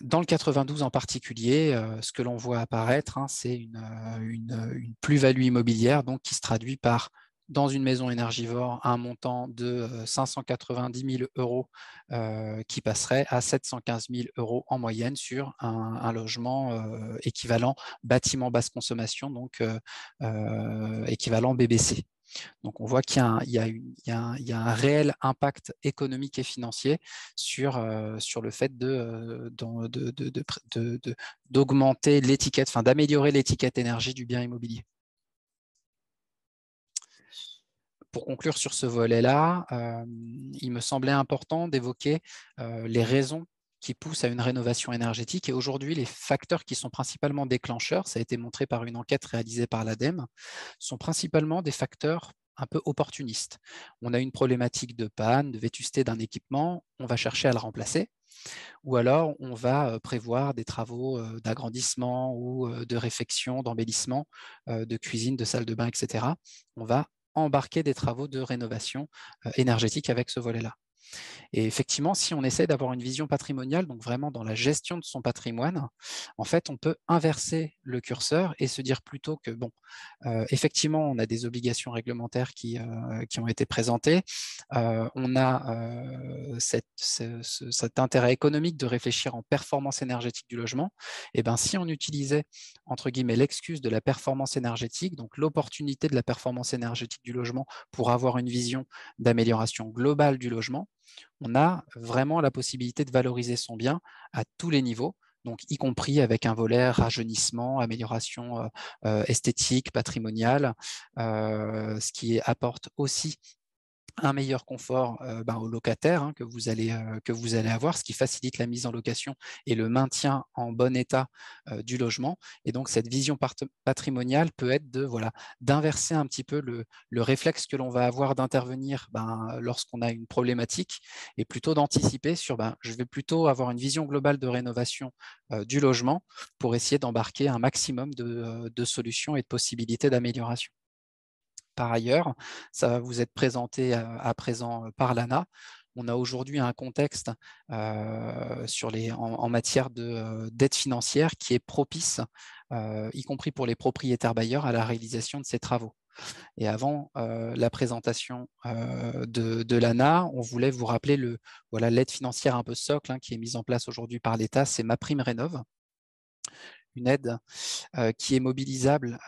Dans le 92 en particulier, ce que l'on voit apparaître, c'est une plus-value immobilière donc, qui se traduit par, dans une maison énergivore, un montant de 590 000 € qui passerait à 715 000 € en moyenne sur un logement équivalent bâtiment basse consommation, donc équivalent BBC. Donc, on voit qu'il y a un réel impact économique et financier sur le fait d'augmenter l'étiquette, enfin d'améliorer l'étiquette énergie du bien immobilier. Pour conclure sur ce volet-là, il me semblait important d'évoquer les raisons qui poussent à une rénovation énergétique. Et aujourd'hui, les facteurs qui sont principalement déclencheurs, ça a été montré par une enquête réalisée par l'ADEME, sont principalement des facteurs un peu opportunistes. On a une problématique de panne, de vétusté d'un équipement, on va chercher à le remplacer. Ou alors, on va prévoir des travaux d'agrandissement ou de réfection, d'embellissement, de cuisine, de salle de bain, etc. On va embarquer des travaux de rénovation énergétique avec ce volet-là. Et effectivement, si on essaie d'avoir une vision patrimoniale, donc vraiment dans la gestion de son patrimoine, en fait, on peut inverser le curseur et se dire plutôt que, bon, effectivement, on a des obligations réglementaires qui ont été présentées, on a cet intérêt économique de réfléchir en performance énergétique du logement, et bien si on utilisait, entre guillemets, l'excuse de la performance énergétique, donc l'opportunité de la performance énergétique du logement pour avoir une vision d'amélioration globale du logement, on a vraiment la possibilité de valoriser son bien à tous les niveaux, donc y compris avec un volet rajeunissement, amélioration esthétique, patrimoniale, ce qui apporte aussi un meilleur confort aux locataires que vous allez avoir, ce qui facilite la mise en location et le maintien en bon état du logement. Et donc, cette vision patrimoniale peut être d'inverser un petit peu le réflexe que l'on va avoir d'intervenir lorsqu'on a une problématique et plutôt d'anticiper sur je vais plutôt avoir une vision globale de rénovation du logement pour essayer d'embarquer un maximum de solutions et de possibilités d'amélioration. Par ailleurs, ça va vous être présenté à présent par l'ANA. on a aujourd'hui un contexte en matière d'aide financière qui est propice, y compris pour les propriétaires bailleurs, à la réalisation de ces travaux. Et avant la présentation de l'ANA, on voulait vous rappeler l'aide financière un peu socle qui est mise en place aujourd'hui par l'État, c'est MaPrimeRénov', une aide qui est mobilisable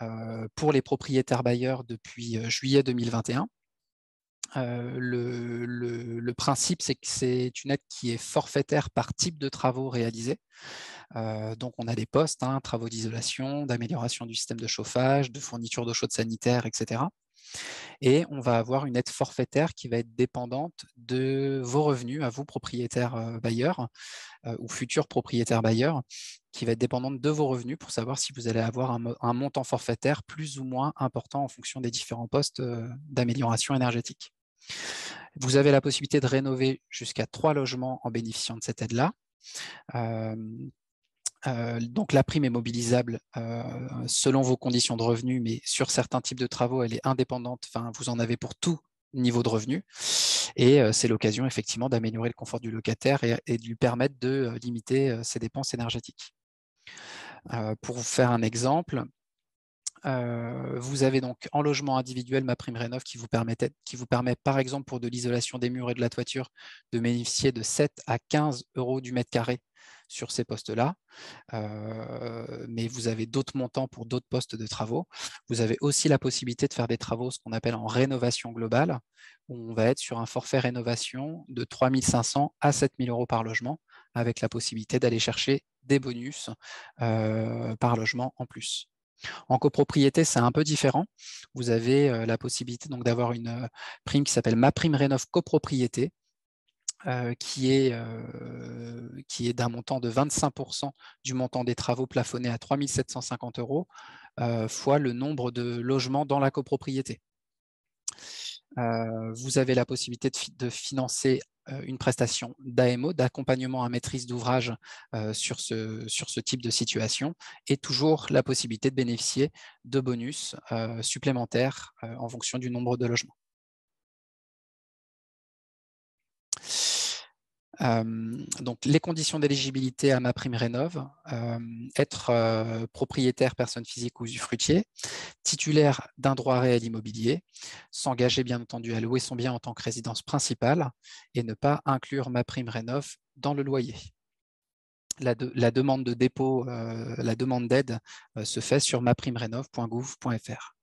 pour les propriétaires bailleurs depuis juillet 2021. Le principe, c'est que c'est une aide qui est forfaitaire par type de travaux réalisés. Donc, on a des postes, travaux d'isolation, d'amélioration du système de chauffage, de fourniture d'eau chaude sanitaire, etc. Et on va avoir une aide forfaitaire qui va être dépendante de vos revenus à vous, propriétaires bailleurs ou futurs propriétaires bailleurs, qui va être dépendante de vos revenus pour savoir si vous allez avoir un montant forfaitaire plus ou moins important en fonction des différents postes d'amélioration énergétique. Vous avez la possibilité de rénover jusqu'à 3 logements en bénéficiant de cette aide-là. Donc la prime est mobilisable selon vos conditions de revenus, mais sur certains types de travaux, elle est indépendante. Enfin, vous en avez pour tout niveau de revenus. Et c'est l'occasion effectivement d'améliorer le confort du locataire et de lui permettre de limiter ses dépenses énergétiques. Pour vous faire un exemple, vous avez donc en logement individuel MaPrimeRénov' qui vous permet par exemple pour de l'isolation des murs et de la toiture de bénéficier de 7 à 15 € du mètre carré sur ces postes-là, mais vous avez d'autres montants pour d'autres postes de travaux. Vous avez aussi la possibilité de faire des travaux, ce qu'on appelle en rénovation globale, où on va être sur un forfait rénovation de 3 500 à 7 000 € par logement, avec la possibilité d'aller chercher des bonus par logement en plus. En copropriété, c'est un peu différent. Vous avez la possibilité d'avoir une prime qui s'appelle MaPrimeRénov' copropriété, qui est d'un montant de 25% du montant des travaux plafonnés à 3 750 € fois le nombre de logements dans la copropriété. Vous avez la possibilité de financer une prestation d'AMO, d'accompagnement à maîtrise d'ouvrage sur ce type de situation, et toujours la possibilité de bénéficier de bonus supplémentaires en fonction du nombre de logements. Donc, les conditions d'éligibilité à MaPrimeRénov', être propriétaire, personne physique ou usufruitier, titulaire d'un droit réel immobilier, s'engager bien entendu à louer son bien en tant que résidence principale et ne pas inclure MaPrimeRénov' dans le loyer. La demande de dépôt, la demande d'aide se fait sur maprimerenov.gouv.fr.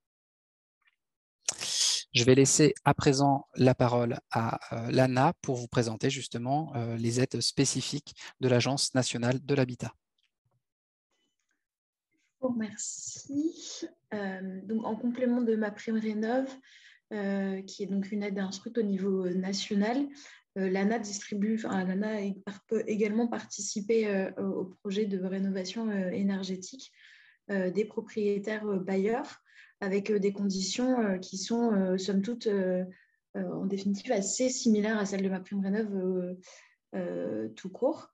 Je vais laisser à présent la parole à l'ANA pour vous présenter justement les aides spécifiques de l'Agence nationale de l'habitat. Bon, merci. Donc, en complément de MaPrimeRénov', qui est donc une aide instruite au niveau national, l'ANA peut également participer au projet de rénovation énergétique des propriétaires bailleurs, avec des conditions qui sont, somme toute, en définitive, assez similaires à celles de MaPrimeRénov' tout court,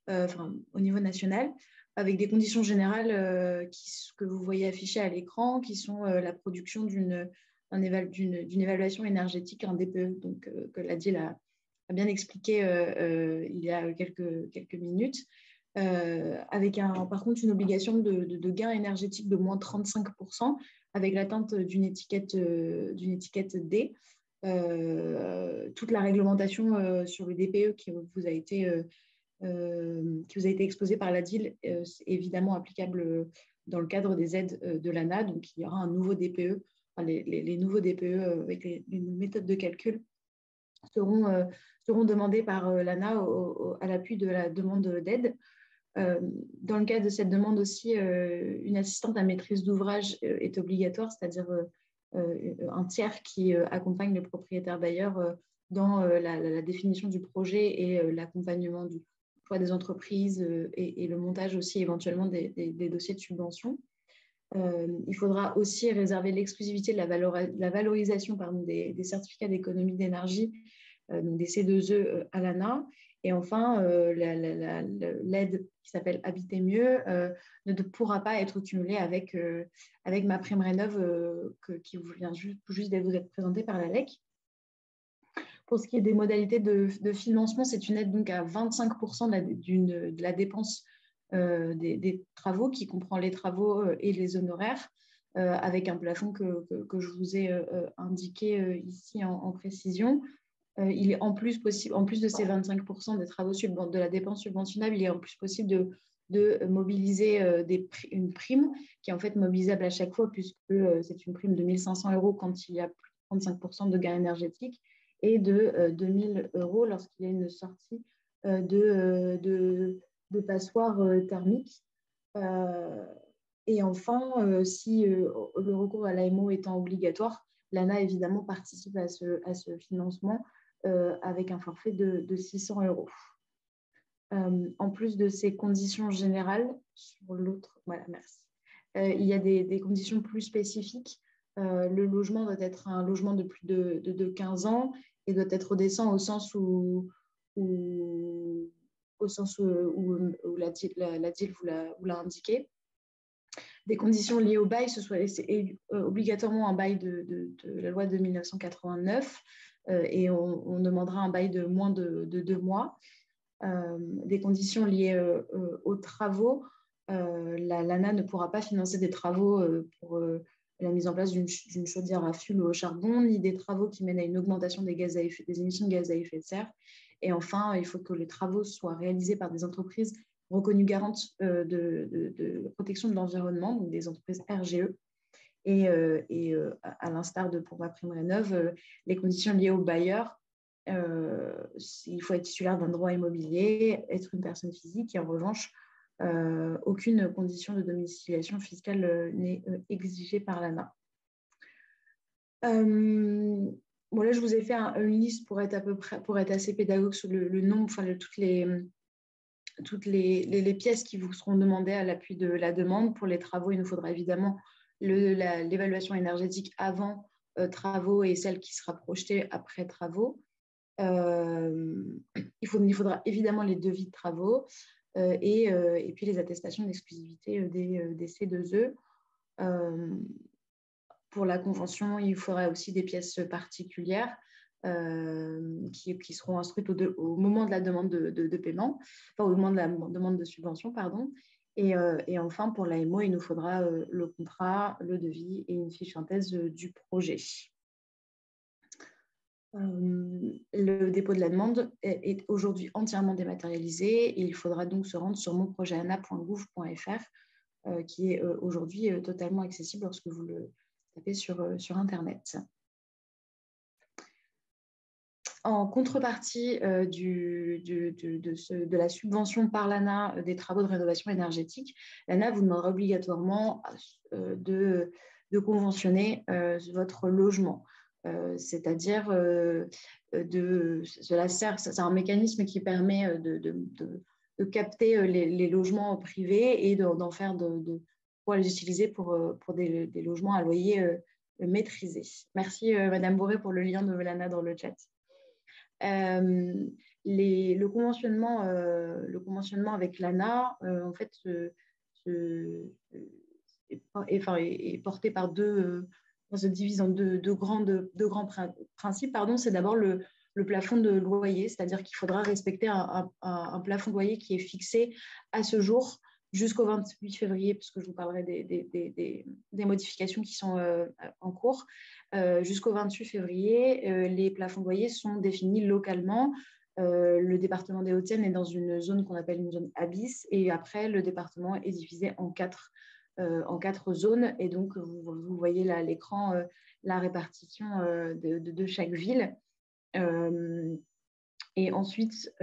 au niveau national, avec des conditions générales que vous voyez affichées à l'écran, qui sont la production d'une évaluation énergétique, un DPE, donc, que l'ADIL a bien expliqué il y a quelques minutes, avec par contre une obligation de gain énergétique de moins 35%, avec l'atteinte d'une étiquette D. Toute la réglementation sur le DPE qui vous a été exposée par l'ADIL est évidemment applicable dans le cadre des aides de l'ANA. Donc, il y aura un nouveau DPE. Les nouveaux DPE avec les méthodes de calcul seront demandés par l'ANA à l'appui de la demande d'aide. Dans le cadre de cette demande aussi, une assistante à maîtrise d'ouvrage est obligatoire, c'est-à-dire un tiers qui accompagne le propriétaire bailleur dans la définition du projet et l'accompagnement du choix des entreprises et le montage aussi éventuellement des dossiers de subvention. Il faudra aussi réserver l'exclusivité de la valorisation des certificats d'économie d'énergie, donc des C2E à l'ANA. Et enfin, l'aide qui s'appelle Habiter mieux ne pourra pas être cumulée avec MaPrimeRénov' qui vient juste de vous être présentée par la LEC. Pour ce qui est des modalités de financement, c'est une aide donc à 25% de la dépense des travaux, qui comprend les travaux et les honoraires, avec un plafond que je vous ai indiqué ici en précision. Il est en plus possible, en plus de ces 25% des travaux de la dépense subventionnable, il est en plus possible de mobiliser une prime qui est en fait mobilisable à chaque fois, puisque c'est une prime de 1 500 € quand il y a plus de 35% de gain énergétique, et de 2 000 € lorsqu'il y a une sortie de passoires thermiques. Et enfin, si le recours à l'AMO étant obligatoire, l'ANA évidemment participe à ce financement avec un forfait de 600 €. En plus de ces conditions générales, sur l'autre, voilà, merci. Il y a des conditions plus spécifiques. Le logement doit être un logement de plus de 15 ans et doit être décent au sens où la DIL vous l'a indiqué. Des conditions liées au bail, c'est obligatoirement un bail de la loi de 1989 et on demandera un bail de moins de 2 mois. Des conditions liées aux travaux, l'ANA ne pourra pas financer des travaux pour la mise en place d'une chaudière à fioul ou au charbon, ni des travaux qui mènent à une augmentation des émissions de gaz à effet de serre. Et enfin, il faut que les travaux soient réalisés par des entreprises reconnues garantes de protection de l'environnement, donc des entreprises RGE. Et à l'instar de pour MaPrimeRénov', les conditions liées au bailleur, il faut être titulaire d'un droit immobilier, être une personne physique, et en revanche, aucune condition de domiciliation fiscale n'est exigée par l'ANA. Là, je vous ai fait une liste pour être assez pédagogue sur le nombre, enfin toutes les pièces qui vous seront demandées à l'appui de la demande. Pour les travaux, il nous faudra évidemment l'évaluation énergétique avant travaux et celle qui sera projetée après travaux. Il faudra évidemment les devis de travaux et puis les attestations d'exclusivité des C2E. Pour la convention, il faudra aussi des pièces particulières qui seront instruites au moment de la demande de paiement, enfin au moment de la demande de subvention, pardon. Et enfin, pour l'AMO, il nous faudra le contrat, le devis et une fiche synthèse du projet. Le dépôt de la demande est aujourd'hui entièrement dématérialisé et il faudra donc se rendre sur monprojetana.gouv.fr qui est aujourd'hui totalement accessible lorsque vous le tapez sur Internet. En contrepartie de la subvention par l'ANA des travaux de rénovation énergétique, l'ANA vous demandera obligatoirement de conventionner votre logement. C'est-à-dire, c'est un mécanisme qui permet de capter les logements privés et d'en faire pour les utiliser pour des logements à loyer maîtrisé. Merci Madame Boré pour le lien de l'ANA dans le chat. Le conventionnement avec l'ANA, en fait, est porté par on se divise en deux grands principes. C'est d'abord le plafond de loyer, c'est-à-dire qu'il faudra respecter un plafond de loyer qui est fixé à ce jour jusqu'au 28 février, puisque je vous parlerai des modifications qui sont en cours. Jusqu'au 28 février, les plafonds de loyer sont définis localement. Le département des Hauts-de-Seine est dans une zone qu'on appelle une zone ABIS, et après, le département est divisé en quatre zones. Et donc, vous voyez là à l'écran la répartition de chaque ville. Et ensuite,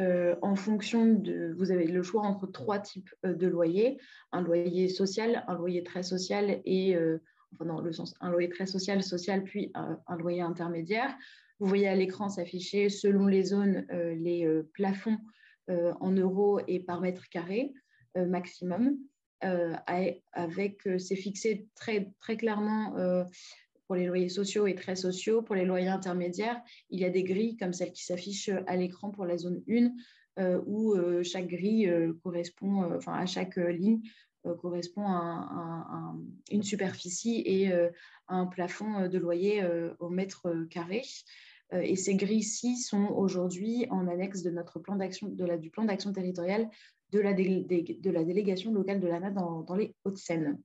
en fonction vous avez le choix entre 3 types de loyers. Un loyer social, un loyer très social et, un loyer très social, puis un loyer intermédiaire. Vous voyez à l'écran s'afficher selon les zones les plafonds en euros et par mètre carré maximum. C'est fixé très, très clairement pour les loyers sociaux et très sociaux. Pour les loyers intermédiaires, il y a des grilles comme celle qui s'affiche à l'écran pour la zone 1, où chaque grille correspond, à chaque ligne correspond à une superficie et à un plafond de loyer au mètre carré. Et ces grilles-ci sont aujourd'hui en annexe de notre plan d'action, du plan d'action territorial de la délégation locale de l'ANA dans les Hauts-de-Seine.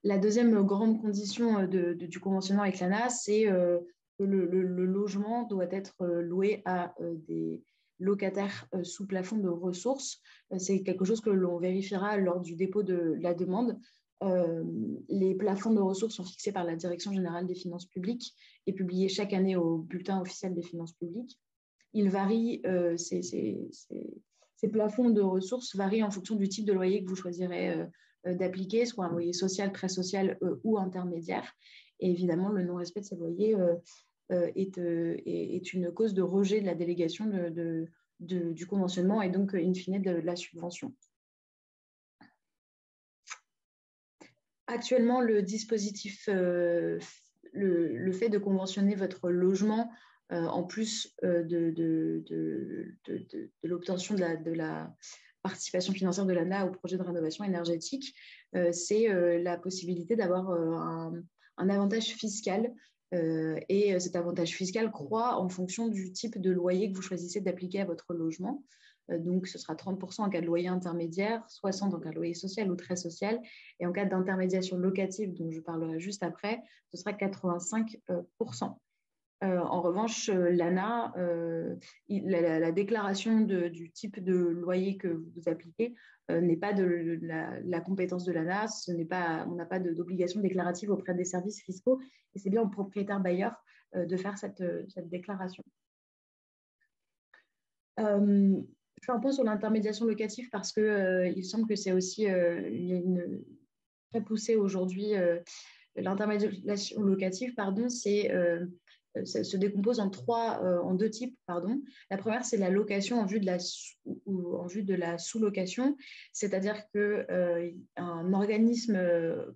La deuxième grande condition du conventionnement avec l'ANA, c'est que le logement doit être loué à des locataires sous plafond de ressources. C'est quelque chose que l'on vérifiera lors du dépôt de la demande. Les plafonds de ressources sont fixés par la Direction générale des finances publiques et publiés chaque année au bulletin officiel des finances publiques. Ils varient, ces plafonds de ressources varient en fonction du type de loyer que vous choisirez d'appliquer, soit un loyer social, très social ou intermédiaire. Et évidemment, le non-respect de ces loyers est une cause de rejet de la délégation du conventionnement et donc, in fine, de la subvention. Actuellement, le dispositif, le fait de conventionner votre logement, en plus de l'obtention de la participation financière de l'ANA au projet de rénovation énergétique, c'est la possibilité d'avoir un avantage fiscal. Et cet avantage fiscal croît en fonction du type de loyer que vous choisissez d'appliquer à votre logement. Donc, ce sera 30% en cas de loyer intermédiaire, 60% en cas de loyer social ou très social. Et en cas d'intermédiation locative, dont je parlerai juste après, ce sera 85%. En revanche, l'ANA, la déclaration du type de loyer que vous appliquez n'est pas de la compétence de l'ANA. On n'a pas d'obligation déclarative auprès des services fiscaux et c'est bien au propriétaire bailleur de faire cette déclaration. Je fais un point sur l'intermédiation locative parce qu'il semble que c'est aussi très poussé aujourd'hui. L'intermédiation locative, se décompose en deux types. La première, c'est la location en vue de la sous-location, c'est-à-dire qu'un organisme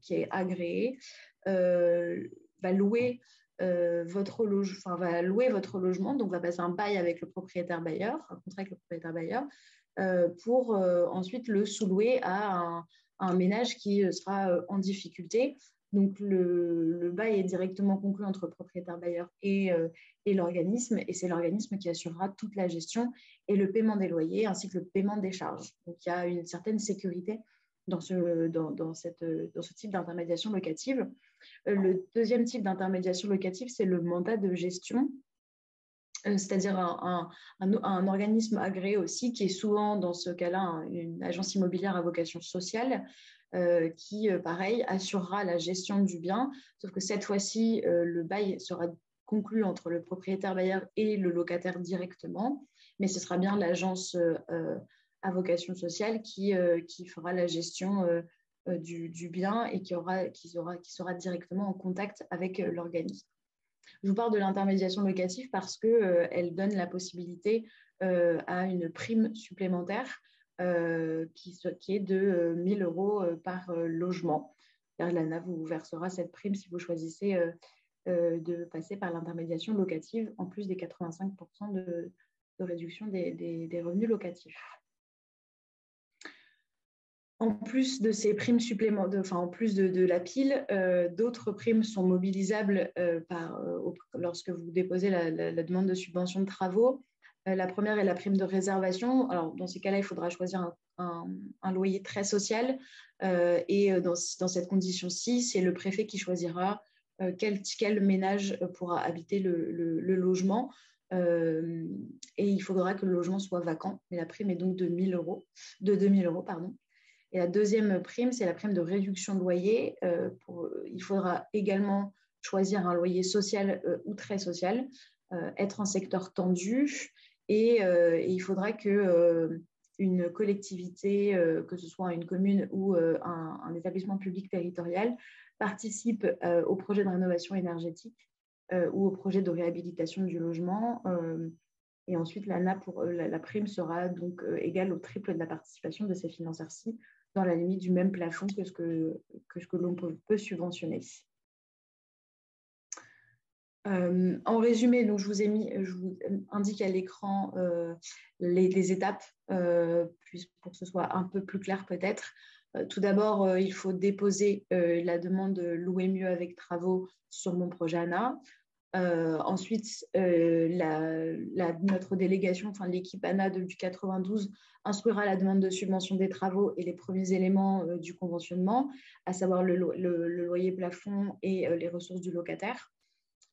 qui est agréé va louer votre logement, donc va passer un bail avec le propriétaire bailleur, un contrat avec le propriétaire bailleur, pour ensuite le sous-louer à un ménage qui sera en difficulté. Donc, le bail est directement conclu entre le propriétaire bailleur et l'organisme, et c'est l'organisme qui assurera toute la gestion et le paiement des loyers ainsi que le paiement des charges. Donc, il y a une certaine sécurité dans ce type d'intermédiation locative. Le deuxième type d'intermédiation locative, c'est le mandat de gestion, c'est-à-dire un organisme agréé aussi, qui est souvent, dans ce cas-là, une agence immobilière à vocation sociale, qui, pareil, assurera la gestion du bien, sauf que cette fois-ci, le bail sera conclu entre le propriétaire bailleur et le locataire directement, mais ce sera bien l'agence à vocation sociale qui fera la gestion du bien et qui sera directement en contact avec l'organisme. Je vous parle de l'intermédiation locative parce qu'elle donne la possibilité à une prime supplémentaire qui est de 1 000 € par logement. L'ANA vous versera cette prime si vous choisissez de passer par l'intermédiation locative, en plus des 85% de réduction des revenus locatifs. En plus de ces primes supplémentaires, en plus de la pile, d'autres primes sont mobilisables lorsque vous déposez la demande de subvention de travaux. La première est la prime de réservation. Alors, dans ces cas-là, il faudra choisir un loyer très social. Et dans cette condition-ci, c'est le préfet qui choisira quel ménage pourra habiter le logement. Et il faudra que le logement soit vacant. Mais la prime est donc de 2 000 €. Et la deuxième prime, c'est la prime de réduction de loyer. Il faudra également choisir un loyer social ou très social, être en secteur tendu, et il faudra qu'une collectivité, que ce soit une commune ou un établissement public territorial, participe au projet de rénovation énergétique ou au projet de réhabilitation du logement. Et ensuite, la prime sera donc égale au triple de la participation de ces financeurs-ci, dans la limite du même plafond que ce que l'on peut subventionner. En résumé, donc je vous indique à l'écran les étapes, pour que ce soit un peu plus clair peut-être. Tout d'abord, il faut déposer la demande de louer mieux avec travaux sur mon projet ANA. Ensuite, notre délégation, enfin l'équipe ANA du 92, instruira la demande de subvention des travaux et les premiers éléments du conventionnement, à savoir le loyer plafond et les ressources du locataire.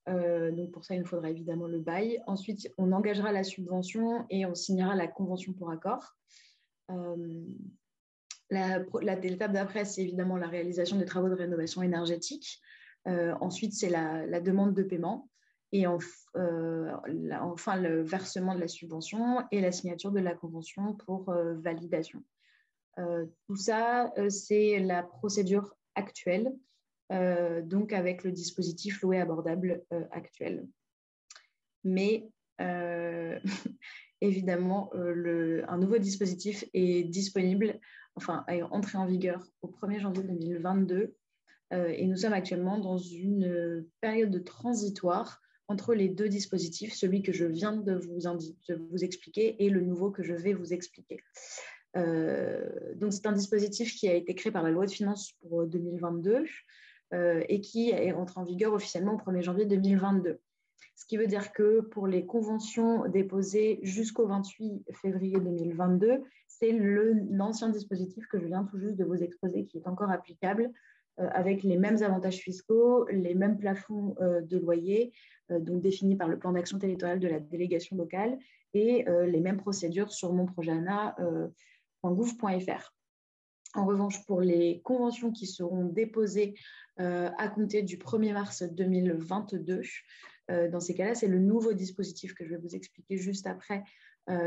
Donc pour ça, il nous faudra évidemment le bail. Ensuite, on engagera la subvention et on signera la convention pour accord. L'étape d'après, c'est évidemment la réalisation des travaux de rénovation énergétique. Ensuite, c'est la demande de paiement. Et enfin, le versement de la subvention et la signature de la convention pour validation. Tout ça, c'est la procédure actuelle, donc avec le dispositif loué abordable actuel. Mais évidemment, un nouveau dispositif est disponible, enfin, est entré en vigueur au 1er janvier 2022. Et nous sommes actuellement dans une période transitoire entre les deux dispositifs, celui que je viens de vous expliquer et le nouveau que je vais vous expliquer. Donc, c'est un dispositif qui a été créé par la loi de finances pour 2022 et qui est entré en vigueur officiellement au 1er janvier 2022. Ce qui veut dire que pour les conventions déposées jusqu'au 28 février 2022, c'est l'ancien dispositif que je viens tout juste de vous exposer qui est encore applicable, avec les mêmes avantages fiscaux, les mêmes plafonds de loyer, donc définis par le plan d'action territoriale de la délégation locale, et les mêmes procédures sur monprojectana.gouv.fr. En revanche, pour les conventions qui seront déposées à compter du 1er mars 2022, dans ces cas-là, c'est le nouveau dispositif que je vais vous expliquer juste après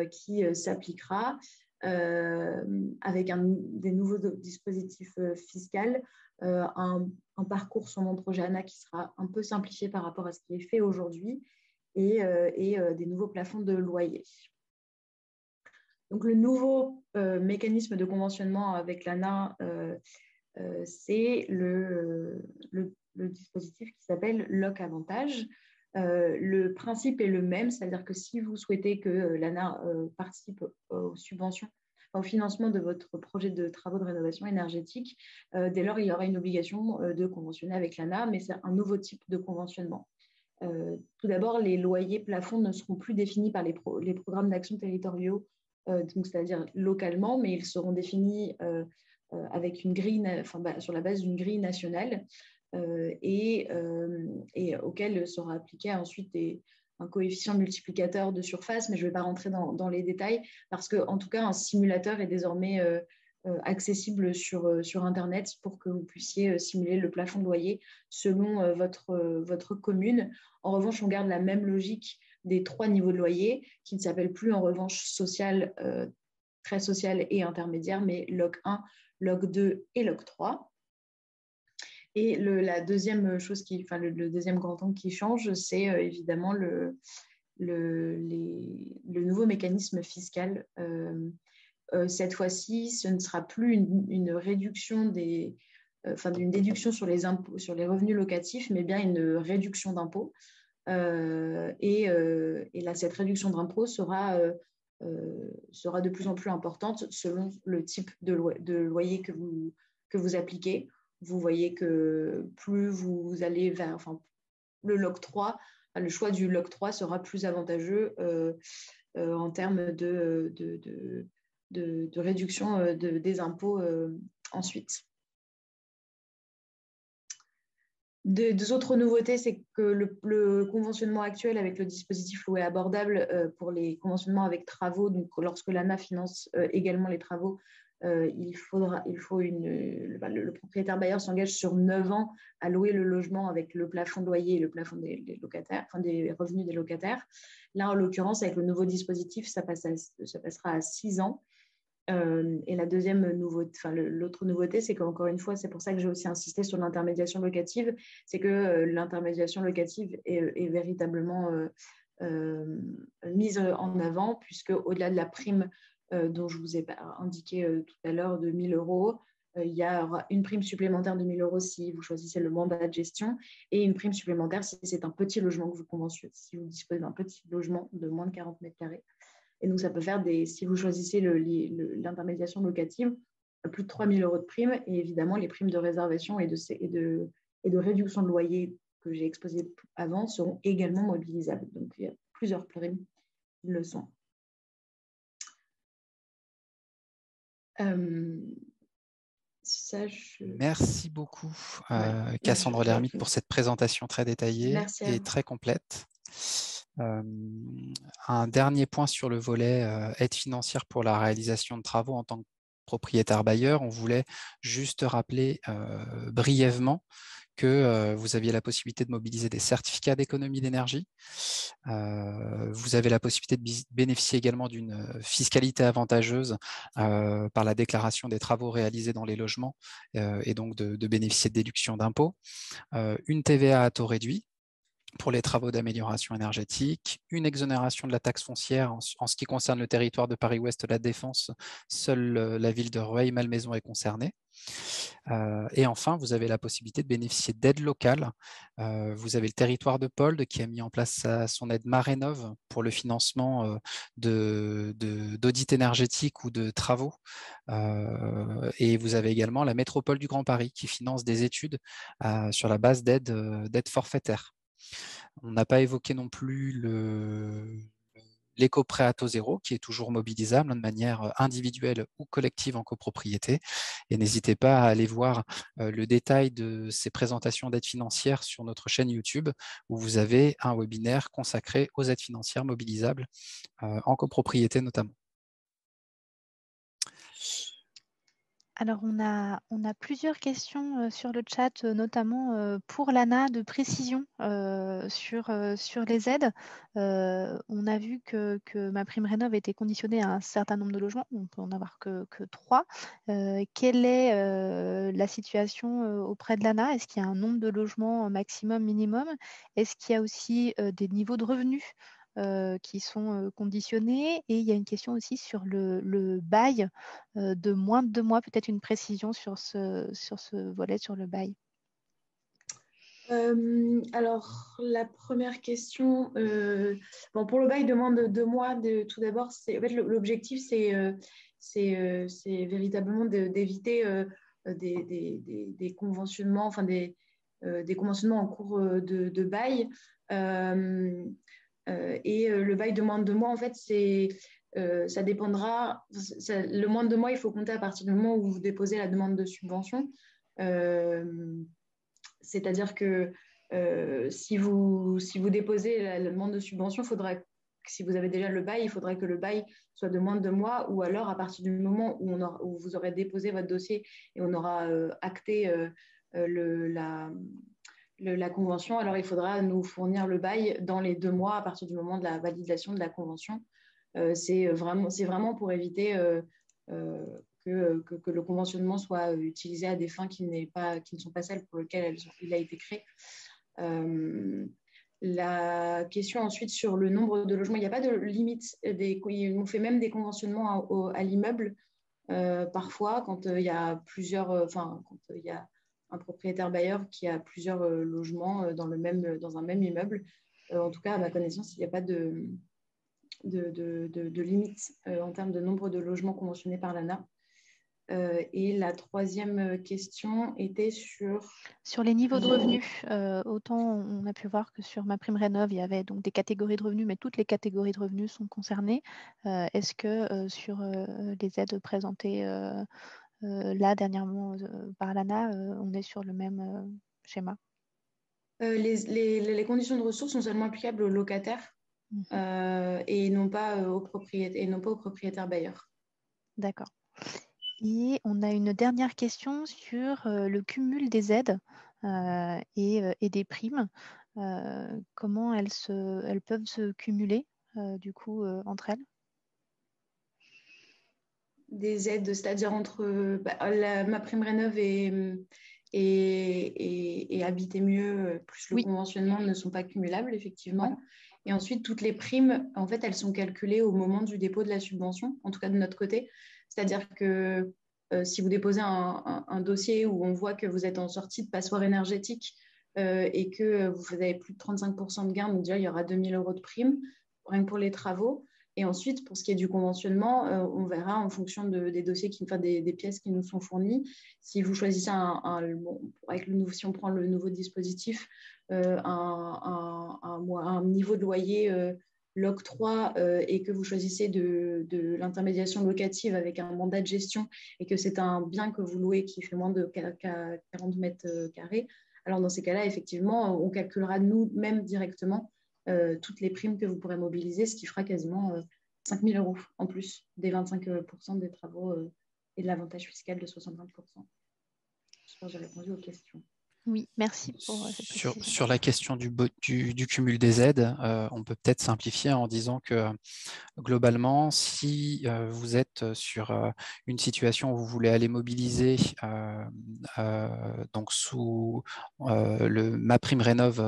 qui s'appliquera, avec des nouveaux dispositifs fiscaux, un parcours sur monprojectana qui sera un peu simplifié par rapport à ce qui est fait aujourd'hui et des nouveaux plafonds de loyer. Donc, le nouveau mécanisme de conventionnement avec l'ANA, c'est le dispositif qui s'appelle LOC Avantage. Le principe est le même, c'est-à-dire que si vous souhaitez que l'ANA participe aux subventions, au financement de votre projet de travaux de rénovation énergétique, dès lors, il y aura une obligation de conventionner avec l'ANA, mais c'est un nouveau type de conventionnement. Tout d'abord, les loyers plafonds ne seront plus définis par les programmes d'action territoriaux, donc c'est-à-dire localement, mais ils seront définis avec une grille, sur la base d'une grille nationale et auquel sera appliqué ensuite un coefficient multiplicateur de surface, mais je ne vais pas rentrer dans les détails parce qu'en tout cas, un simulateur est désormais accessible sur Internet pour que vous puissiez simuler le plafond de loyer selon votre commune. En revanche, on garde la même logique des 3 niveaux de loyer qui ne s'appellent plus en revanche social, très social et intermédiaire, mais LOC 1, LOC 2 et LOC 3. Et la deuxième chose le deuxième grand angle qui change, c'est évidemment le nouveau mécanisme fiscal. Cette fois-ci, ce ne sera plus une réduction d'une déduction sur les impôts, sur les revenus locatifs, mais bien une réduction d'impôts. Et là, cette réduction d'impôts sera de plus en plus importante selon le type de loyer que vous appliquez. Vous voyez que plus vous allez vers le LOC 3, le choix du LOC 3 sera plus avantageux en termes de réduction des impôts ensuite. Deux autres nouveautés, c'est que le conventionnement actuel avec le dispositif loué abordable pour les conventionnements avec travaux, donc lorsque l'ANA finance également les travaux, le propriétaire bailleur s'engage sur 9 ans à louer le logement avec le plafond de loyer et le plafond des locataires, des revenus des locataires. Là, en l'occurrence, avec le nouveau dispositif, ça passera à 6 ans. Et la deuxième nouveauté, l'autre nouveauté, c'est qu'encore une fois, c'est pour ça que j'ai aussi insisté sur l'intermédiation locative, c'est que l'intermédiation locative est véritablement mise en avant, puisque au-delà de la prime dont je vous ai indiqué tout à l'heure de 1 000 €, il y aura une prime supplémentaire de 1 000 € si vous choisissez le mandat de gestion et une prime supplémentaire si c'est un petit logement que vous conventionnez, si vous disposez d'un petit logement de moins de 40 mètres carrés. Et donc, ça peut faire si vous choisissez l'intermédiation locative, plus de 3 000 € de primes et évidemment les primes de réservation et de réduction de loyer que j'ai exposées avant seront également mobilisables. Donc, il y a plusieurs primes qui le sont. Merci beaucoup, Cassandre Lermite, pour cette présentation très détaillée et très complète. Un dernier point sur le volet aide financière pour la réalisation de travaux en tant que propriétaire bailleur. On voulait juste rappeler brièvement que vous aviez la possibilité de mobiliser des certificats d'économie d'énergie. Vous avez la possibilité de bénéficier également d'une fiscalité avantageuse par la déclaration des travaux réalisés dans les logements et donc de bénéficier de déductions d'impôts. Une TVA à taux réduit pour les travaux d'amélioration énergétique, une exonération de la taxe foncière en ce qui concerne le territoire de Paris-Ouest, la Défense, seule la ville de Rueil-Malmaison est concernée. Et enfin, vous avez la possibilité de bénéficier d'aides locales. Vous avez le territoire de Polde qui a mis en place son aide Marénov pour le financement d'audits énergétiques ou de travaux. Et vous avez également la métropole du Grand Paris qui finance des études sur la base d'aides forfaitaires. On n'a pas évoqué non plus l'éco-prêt à taux zéro, qui est toujours mobilisable de manière individuelle ou collective en copropriété. Et n'hésitez pas à aller voir le détail de ces présentations d'aides financières sur notre chaîne YouTube, où vous avez un webinaire consacré aux aides financières mobilisables en copropriété notamment. Alors, on a plusieurs questions sur le chat, notamment pour l'ANA de précision sur les aides. On a vu que MaPrimeRénov' était conditionnée à un certain nombre de logements. On peut en avoir que 3. Quelle est la situation auprès de l'ANA? Est-ce qu'il y a un nombre de logements maximum, minimum? Est-ce qu'il y a aussi des niveaux de revenus qui sont conditionnés? Et il y a une question aussi sur le bail de moins de 2 mois, peut-être une précision sur ce volet, sur le bail. Alors, la première question, pour le bail de moins de 2 mois, tout d'abord, en fait, l'objectif, c'est véritablement d'éviter des conventionnements, enfin des conventionnements en cours de bail. Et le bail de moins de 2 mois, en fait, ça dépendra. Le moins de 2 mois, il faut compter à partir du moment où vous déposez la demande de subvention. C'est-à-dire que si vous déposez la demande de subvention, si vous avez déjà le bail, il faudrait que le bail soit de moins de 2 mois, ou alors à partir du moment où vous aurez déposé votre dossier et on aura acté la convention, alors il faudra nous fournir le bail dans les 2 mois à partir du moment de la validation de la convention. C'est vraiment pour éviter que le conventionnement soit utilisé à des fins qui ne sont pas celles pour lesquelles il a été créé. La question ensuite sur le nombre de logements, il n'y a pas de limite. On fait même des conventionnements à l'immeuble parfois quand il y a quand il y a un propriétaire bailleur qui a plusieurs logements dans un même immeuble. En tout cas, à ma connaissance, il n'y a pas de limite en termes de nombre de logements conventionnés par l'ANA. Et la troisième question était sur les niveaux de revenus. Autant on a pu voir que sur MaPrimeRénov', il y avait donc des catégories de revenus, mais toutes les catégories de revenus sont concernées. Est-ce que sur les aides présentées là dernièrement par l'ANA, on est sur le même schéma? Les conditions de ressources sont seulement applicables aux locataires et non pas aux propriétaires bailleurs. D'accord. Et on a une dernière question sur le cumul des aides et des primes. Comment elles peuvent se cumuler du coup entre elles? Des aides, c'est-à-dire entre MaPrimeRénov' et Habiter Mieux, plus le conventionnement ne sont pas cumulables, effectivement. Voilà. Et ensuite, toutes les primes, en fait, elles sont calculées au moment du dépôt de la subvention, en tout cas de notre côté. C'est-à-dire que si vous déposez un dossier où on voit que vous êtes en sortie de passoire énergétique et que vous avez plus de 35% de gain, donc déjà, il y aura 2 000 € de prime, rien que pour les travaux. Et ensuite, pour ce qui est du conventionnement, on verra en fonction des dossiers, des pièces qui nous sont fournies. Si vous choisissez si on prend le nouveau dispositif, un niveau de loyer l'octroi et que vous choisissez de l'intermédiation locative avec un mandat de gestion et que c'est un bien que vous louez qui fait moins de 40 mètres carrés, alors dans ces cas-là, effectivement, on calculera nous-mêmes directement toutes les primes que vous pourrez mobiliser, ce qui fera quasiment 5 000 € en plus des 25% des travaux et de l'avantage fiscal de 65%. J'espère que j'ai répondu aux questions. Oui, merci pour cette précision. Sur la question du cumul des aides, on peut peut-être simplifier en disant que globalement, si vous êtes sur une situation où vous voulez aller mobiliser donc sous MaPrimeRénov'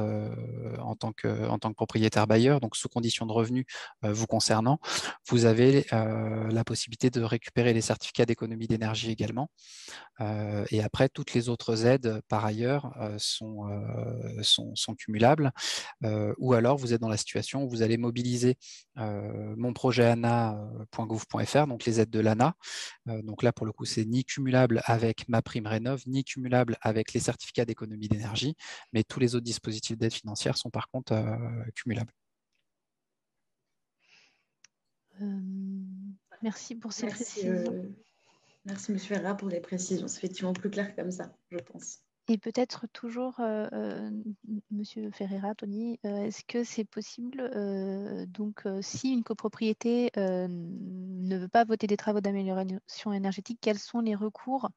en tant que propriétaire bailleur, donc sous condition de revenus vous concernant, vous avez la possibilité de récupérer les certificats d'économie d'énergie également. Et après, toutes les autres aides, par ailleurs, sont cumulables. Ou alors, vous êtes dans la situation où vous allez mobiliser monprojetana.gouv.fr, donc les aides de l'ANA. Donc là, pour le coup, c'est ni cumulable avec MaPrimeRénov', ni cumulable avec les certificats d'économie d'énergie, mais tous les autres dispositifs d'aide financière sont par contre cumulables. Merci pour ces précisions. Merci, M. Ferrat, pour les précisions. C'est effectivement plus clair comme ça, je pense. Et peut-être toujours, Monsieur Ferreira, Tony, est-ce que c'est possible, si une copropriété ne veut pas voter des travaux d'amélioration énergétique, quels sont les recours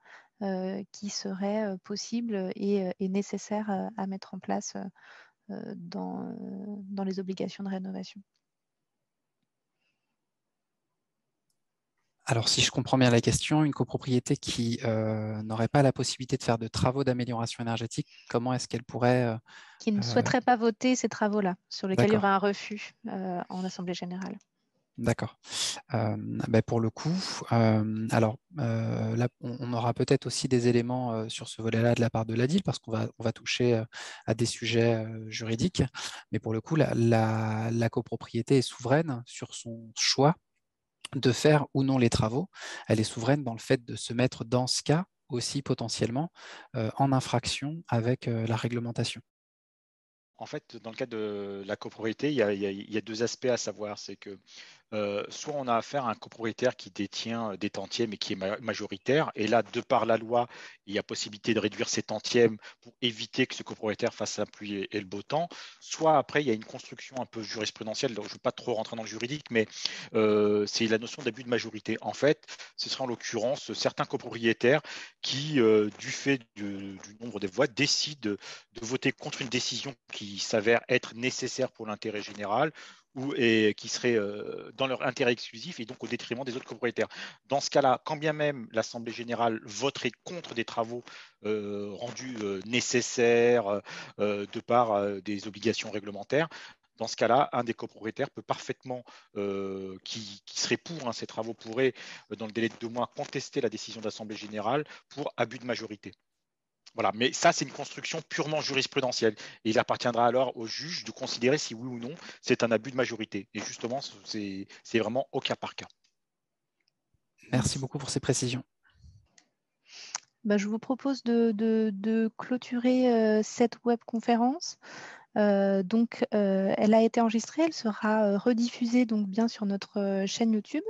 qui seraient possibles et nécessaires à mettre en place dans les obligations de rénovation ? Alors, si je comprends bien la question, une copropriété qui n'aurait pas la possibilité de faire de travaux d'amélioration énergétique, comment est-ce qu'elle pourrait… Qui ne souhaiterait pas voter ces travaux-là, sur lesquels il y aura un refus en Assemblée générale. D'accord. Pour le coup, là, on aura peut-être aussi des éléments sur ce volet-là de la part de l'ADIL, parce qu'on va toucher à des sujets juridiques. Mais pour le coup, la copropriété est souveraine sur son choix de faire ou non les travaux. Elle est souveraine dans le fait de se mettre dans ce cas aussi potentiellement en infraction avec la réglementation. En fait, dans le cas de la copropriété, il y a deux aspects à savoir. C'est que soit on a affaire à un copropriétaire qui détient des tantièmes et qui est majoritaire, et là, de par la loi, il y a possibilité de réduire ces tantièmes pour éviter que ce copropriétaire fasse la pluie et le beau temps. Soit après, il y a une construction un peu jurisprudentielle, donc je ne veux pas trop rentrer dans le juridique, mais c'est la notion d'abus de majorité. En fait, ce sera en l'occurrence certains copropriétaires qui, du fait du nombre des voix, décident de voter contre une décision qui s'avère être nécessaire pour l'intérêt général et qui serait dans leur intérêt exclusif et donc au détriment des autres copropriétaires. Dans ce cas-là, quand bien même l'Assemblée générale voterait contre des travaux rendus nécessaires de par des obligations réglementaires, dans ce cas-là, un des copropriétaires peut parfaitement, qui serait pour ces travaux, pourrait, dans le délai de 2 mois, contester la décision d'Assemblée générale pour abus de majorité. Voilà, mais ça, c'est une construction purement jurisprudentielle. Et il appartiendra alors au juge de considérer si oui ou non c'est un abus de majorité. Et justement, c'est vraiment au cas par cas. Merci beaucoup pour ces précisions. Je vous propose de clôturer cette webconférence. Elle a été enregistrée, elle sera rediffusée donc bien sur notre chaîne YouTube.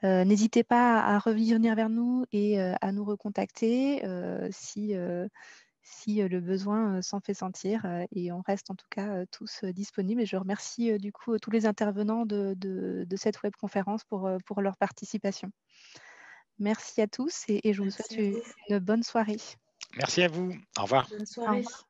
N'hésitez pas à revenir vers nous et à nous recontacter si le besoin s'en fait sentir. Et on reste en tout cas tous disponibles. Et je remercie du coup tous les intervenants de cette webconférence pour leur participation. Merci à tous et je vous souhaite une bonne soirée. Merci à vous. Au revoir. Bonne soirée. Au revoir.